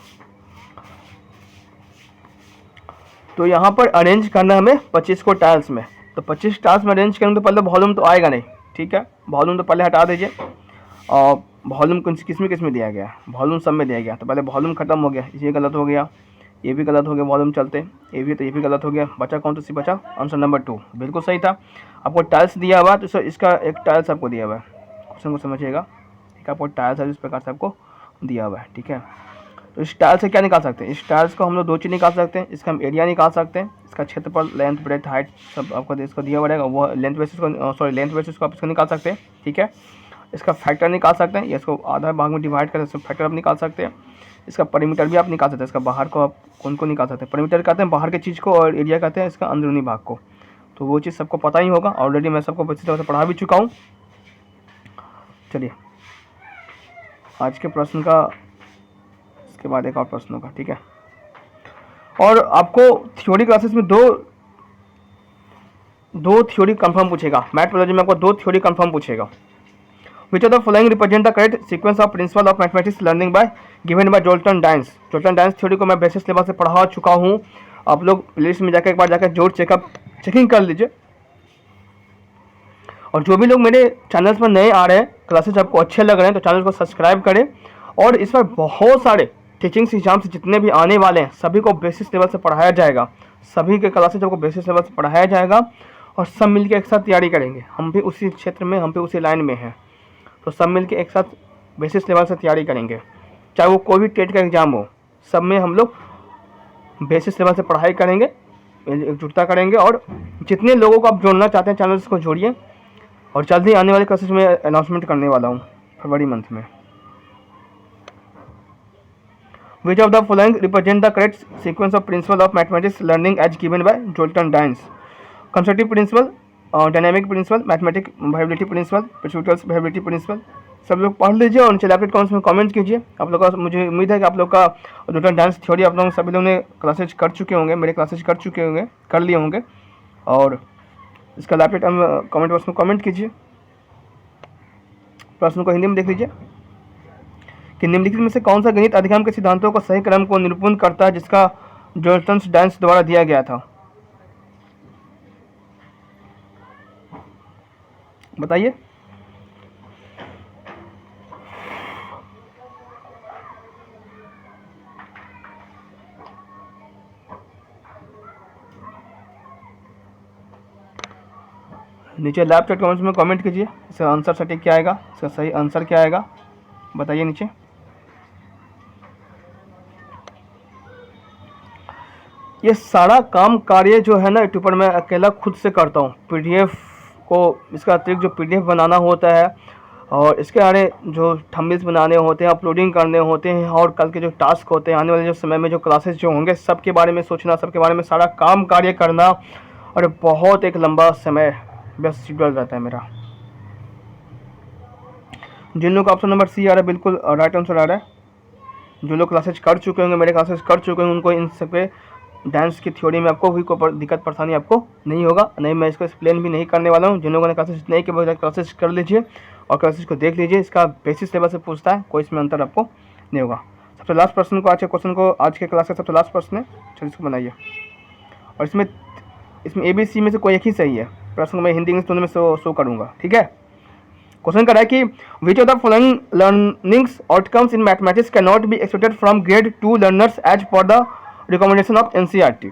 तो यहाँ पर arrange करना है हमें 25 को टाइल्स में, तो 25 टाइल्स में अरेंज करेंगे तो पहले वॉल्यूम तो आएगा नहीं। ठीक है, वॉल्यूम तो पहले हटा दीजिए। और वॉल्यूम किस में दिया गया, वॉल्यूम सब में दिया गया, तो पहले वॉल्यूम खत्म हो गया, ये गलत हो गया, ये भी गलत हो गया, वॉल्यूम चलते ये भी, तो ये भी गलत हो गया। बचा कौन सा, बचा आंसर नंबर 2, बिल्कुल सही था। आपको टाइल्स दिया हुआ तो इसका एक टाइल्स आपको दिया हुआ है, क्वेश्चन को समझिएगा। एक आपको टाइल्स है इस प्रकार से आपको दिया हुआ है। ठीक है, तो इस टाइल्स से क्या निकाल सकते हैं, इस टाइल्स को हम लोग 2 चीज़ निकाल सकते हैं। इसका हम एरिया निकाल सकते हैं, इसका क्षेत्रफल, लेंथ, ब्रेथ, हाइट सब आपको इसको दिया हुआ रहेगा, वो लेंथ बेसिस को आप इसको निकाल सकते हैं। ठीक है, इसका फैक्टर निकाल सकते हैं, या इसको आधा भाग में डिवाइड करके इसका फैक्टर आप निकाल सकते हैं। इसका परिमीटर भी आप निकाल सकते हैं, इसका बाहर को आप कौन को निकाल सकते हैं। परिमीटर कहते हैं बाहर की चीज़ को, और एरिया कहते हैं इसका अंदरूनी भाग को। तो वो चीज़ सबको पता ही होगा, ऑलरेडी मैं सबको अच्छी तरह से पढ़ा भी चुका हूँ। चलिए आज के प्रश्न का, इसके बाद एक और प्रश्न होगा। ठीक है, और आपको थ्योरी क्लासेस में दो थ्योरी कंफर्म पूछेगा। मैथमेटिक्स में आपको 2 थ्योरी कंफर्म पूछेगा। Which of the following represent the correct sequence of principle of mathematics learning by given by Zoltan Dienes. Zoltan Dienes theory को मैं बेसिस लेवल से पढ़ा चुका हूँ, आप लोग प्लेलिस्ट में जाकर एक बार जाकर जोड़ चेकिंग कर लीजिए। और जो भी लोग मेरे चैनल्स पर नए आ रहे हैं, क्लासेस आपको अच्छे लग रहे हैं, तो चैनल को सब्सक्राइब करें। और इस पर बहुत सारे टीचिंग्स एग्जाम्स जितने भी आने वाले हैं सभी को बेसिस लेवल से पढ़ाया जाएगा, सभी के क्लासेज आपको बेसिस लेवल से पढ़ाया जाएगा, और सब मिलकर एक साथ तैयारी करेंगे। हम भी उसी क्षेत्र में, हम भी उसी लाइन में हैं, तो सब मिलके एक साथ बेसिस लेवल से तैयारी करेंगे। चाहे वो कोई भी टेट का एग्ज़ाम हो, सब में हम लोग बेसिस लेवल से पढ़ाई करेंगे, एकजुटता करेंगे। और जितने लोगों को आप जोड़ना चाहते हैं चैनल को जोड़िए। और जल्दी आने वाले क्लासेस में अनाउंसमेंट करने वाला हूँ फरवरी मंथ में। Which of the following represent the correct sequence of principle of mathematics learning as given by Zoltan Dienes. Constructive principle, dynamic principle, mathematic viability principle, principles viability principle. सब लोग पढ़ लीजिए और नीचे लैपटॉप कमेंट्स में comment कीजिए। आप लोग का, मुझे उम्मीद है कि आप लोग का जोल्टन डाइन्स थ्योरी आप लोग सभी लोग ने क्लासेज कर चुके होंगे, मेरे क्लासेज कर चुके होंगे, कर लिए होंगे। और इसका लैपटॉप कमेंट बॉक्स में कमेंट कीजिए। प्रश्न को हिंदी में देख लीजिए कि निम्नलिखित में से कौन सा गणित अधिगम के सिद्धांतों का सही क्रम को निरूपण करता है जिसका जोल्टन डाइन्स द्वारा दिया गया था। बताइए। नीचे लैपटॉप कमेंट्स में कमेंट कीजिए, इसका आंसर सटीक क्या आएगा, इसका सही आंसर क्या आएगा, बताइए नीचे। ये सारा काम कार्य जो है ना यूट्यूब पर मैं अकेला खुद से करता हूँ। पीडीएफ को, इसका अतिरिक्त जो पीडीएफ बनाना होता है, और इसके आने जो थंबनेल्स बनाने होते हैं, अपलोडिंग करने होते हैं, और कल के जो टास्क होते हैं, आने वाले जो समय में जो क्लासेस जो होंगे, सबके बारे में सोचना, सबके बारे में सारा काम कार्य करना, और बहुत एक लंबा समय व्यस्त शेड्यूल रहता है मेरा। जिन लोग का ऑप्शन नंबर सी आ रहा है बिल्कुल राइट आंसर आ रहा है। जो लोग क्लासेज कर चुके होंगे, मेरे क्लासेज कर चुके होंगे, उनको इन सब पे डांस की थ्योरी में आपको भी कोई दिक्कत परेशानी आपको नहीं होगा। नहीं, मैं इसको एक्सप्लेन भी नहीं करने वाला हूँ। जिन लोगों ने क्लासेज नहीं किए वो क्लासेज कर लीजिए और क्लासेज को देख लीजिए। इसका बेसिस लेवल से पूछता है, कोई इसमें अंतर आपको नहीं होगा। सबसे लास्ट प्रश्न को, आज के क्वेश्चन को, आज के क्लास का सबसे लास्ट प्रश्न है, चलिए इसको बनाइए। और इसमें इसमें ABC में से कोई एक ही सही है। प्रश्न मैं हिंदी इंग्लिश दोनों में शो करूँगा, ठीक है। क्वेश्चन कर रहा है कि which of the following learnings outcomes in mathematics can not be expected from grade 2 learners as per the recommendation of NCERT।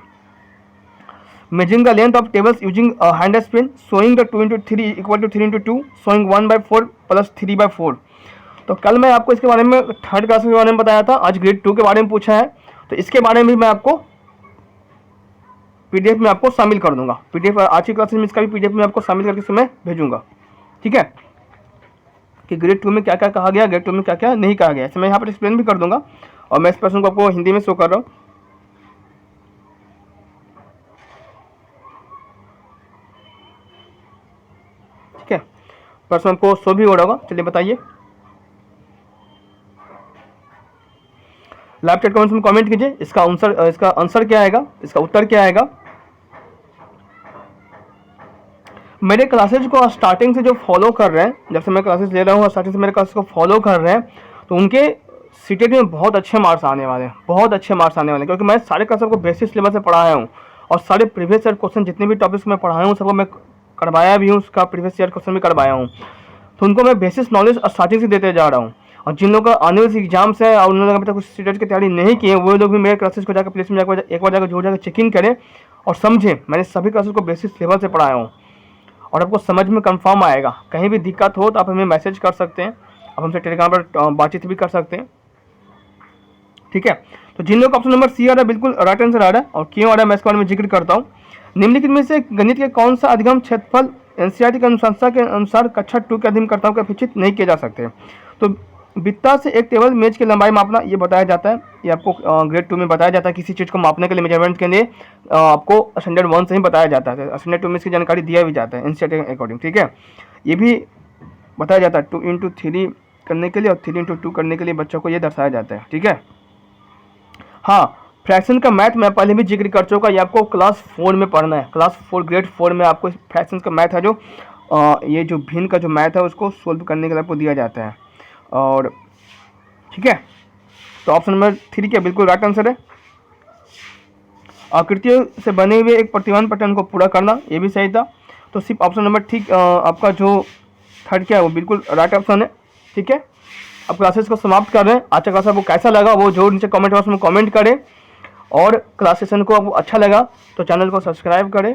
measuring the length of tables using a hand spin, showing the 2 into 3 equal to 3 into 2, showing 1/4 plus 3/4। तो कल मैं आपको इसके बारे में third class के बारे में बताया था, आज ग्रेड 2 के बारे में पूछा है, तो इसके बारे में भी मैं आपको PDF में आपको शामिल कर दूंगा। PDF आज की क्लास में इसका भी PDF में आपको शामिल करके मैं भेजूंगा, ठीक है, कि ग्रेड 2 में क्या क्या कहा गया, ग्रेड 2 में क्या क्या नहीं कहा गया, ऐसे मैं यहाँ पर एक्सप्लेन भी कर दूंगा। और मैं इस प्रश्न को आपको हिंदी में शो कर रहा हूँ। ठीक है, प्रश्न आपको शो भी हो रहा होगा। चलिए बताइए, लाइव चैट कमेंट्स में कमेंट कीजिए, इसका आंसर क्या आएगा, इसका उत्तर क्या आएगा। मेरे क्लासेज को स्टार्टिंग से जो फॉलो कर रहे हैं, जब से मैं क्लासेस ले रहा हूँ स्टार्टिंग से मेरे क्लासेस को फॉलो कर रहे हैं, तो उनके सीटेट में बहुत अच्छे मार्क्स आने वाले हैं, बहुत अच्छे मार्क्स आने वाले हैं, क्योंकि मैं सारे क्लासेस को बेसिक सिलेबस से पढ़ाया हूँ और सारे प्रीवियस ईयर क्वेश्चन जितने भी टॉपिक्स में पढ़ाया हूँ सबको मैं करवाया भी हूँ, उसका प्रीवियस ईयर क्वेश्चन भी करवाया हूँ। तो उनको मैं बेसिक नॉलेज स्टार्टिंग से देते जा रहा हूँ। और जिन लोगों का आने वाले एग्जाम्स है और उन लोगों ने अभी तक कुछ सीटेट की तैयारी नहीं की है, वो लोग भी मेरे क्लासेस को जाकर प्लेस में जाकर एक बार जाकर जोड़ जाकर चेकिंग करें और समझें। मैंने सभी क्लासेस को बेसिक लेवल से पढ़ाया हूँ और आपको समझ में कंफर्म आएगा। कहीं भी दिक्कत हो तो आप हमें मैसेज कर सकते हैं, आप हमसे टेलीग्राम पर बातचीत भी कर सकते हैं, ठीक है। तो जिन लोग का ऑप्शन नंबर सी आ रहा है बिल्कुल राइट आंसर आ रहा है। और क्यों आ रहा है मैं इसके बारे में जिक्र करता हूँ। निम्नलिखित में से गणित के कौन सा अधिगम क्षेत्रफल NCERT के अनुशंसा के अनुसार कक्षा 2 के अधिगमकर्ताओं के अपेक्षित नहीं किए जा सकते। तो बित्ता से एक टेबल मेज की लंबाई मापना ये बताया जाता है, ये आपको ग्रेड 2 में बताया जाता है। किसी चीज़ को मापने के लिए मेजरमेंट के लिए आपको स्टैंडर्ड 1 से ही बताया जाता है, स्टैंडर्ड 2 में इसकी जानकारी दिया भी जाता है NCERT के अकॉर्डिंग, ठीक है। ये भी बताया जाता है 2 into 3 करने के लिए और 3 into 2 करने के लिए बच्चों को ये दर्शाया जाता है, ठीक है। हाँ, फ्रैक्शन का मैथ मैं पहले भी जिक्र कर चुका, ये आपको क्लास 4 में पढ़ना है। क्लास 4 ग्रेड 4 में आपको फ्रैक्शन का मैथ है जो ये जो भिन्न का जो मैथ है उसको सोल्व करने के लिए आपको दिया जाता है। और ठीक है, तो ऑप्शन नंबर 3 क्या बिल्कुल राइट आंसर है। आकृतियों से बने हुए एक प्रतिमान पैटर्न को पूरा करना, ये भी सही था। तो सिर्फ ऑप्शन नंबर ठीक आपका जो थर्ड क्या है वो बिल्कुल राइट ऑप्शन है, ठीक है। अब क्लासेस को समाप्त कर रहे हैं। आज का क्लास आपको कैसा लगा वो जो नीचे कमेंट बॉक्स में कमेंट करें, और क्लास सेशन को आपको अच्छा लगा तो चैनल को सब्सक्राइब करें।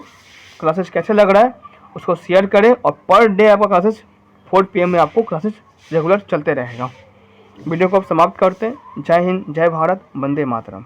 क्लासेस कैसे लग रहा है उसको शेयर करें, और पर डे आपका क्लासेस 4 PM में आपको क्लासेस रेगुलर चलते रहेगा। वीडियो को आप समाप्त करते हैं। जय हिंद, जय भारत, वंदे मातरम।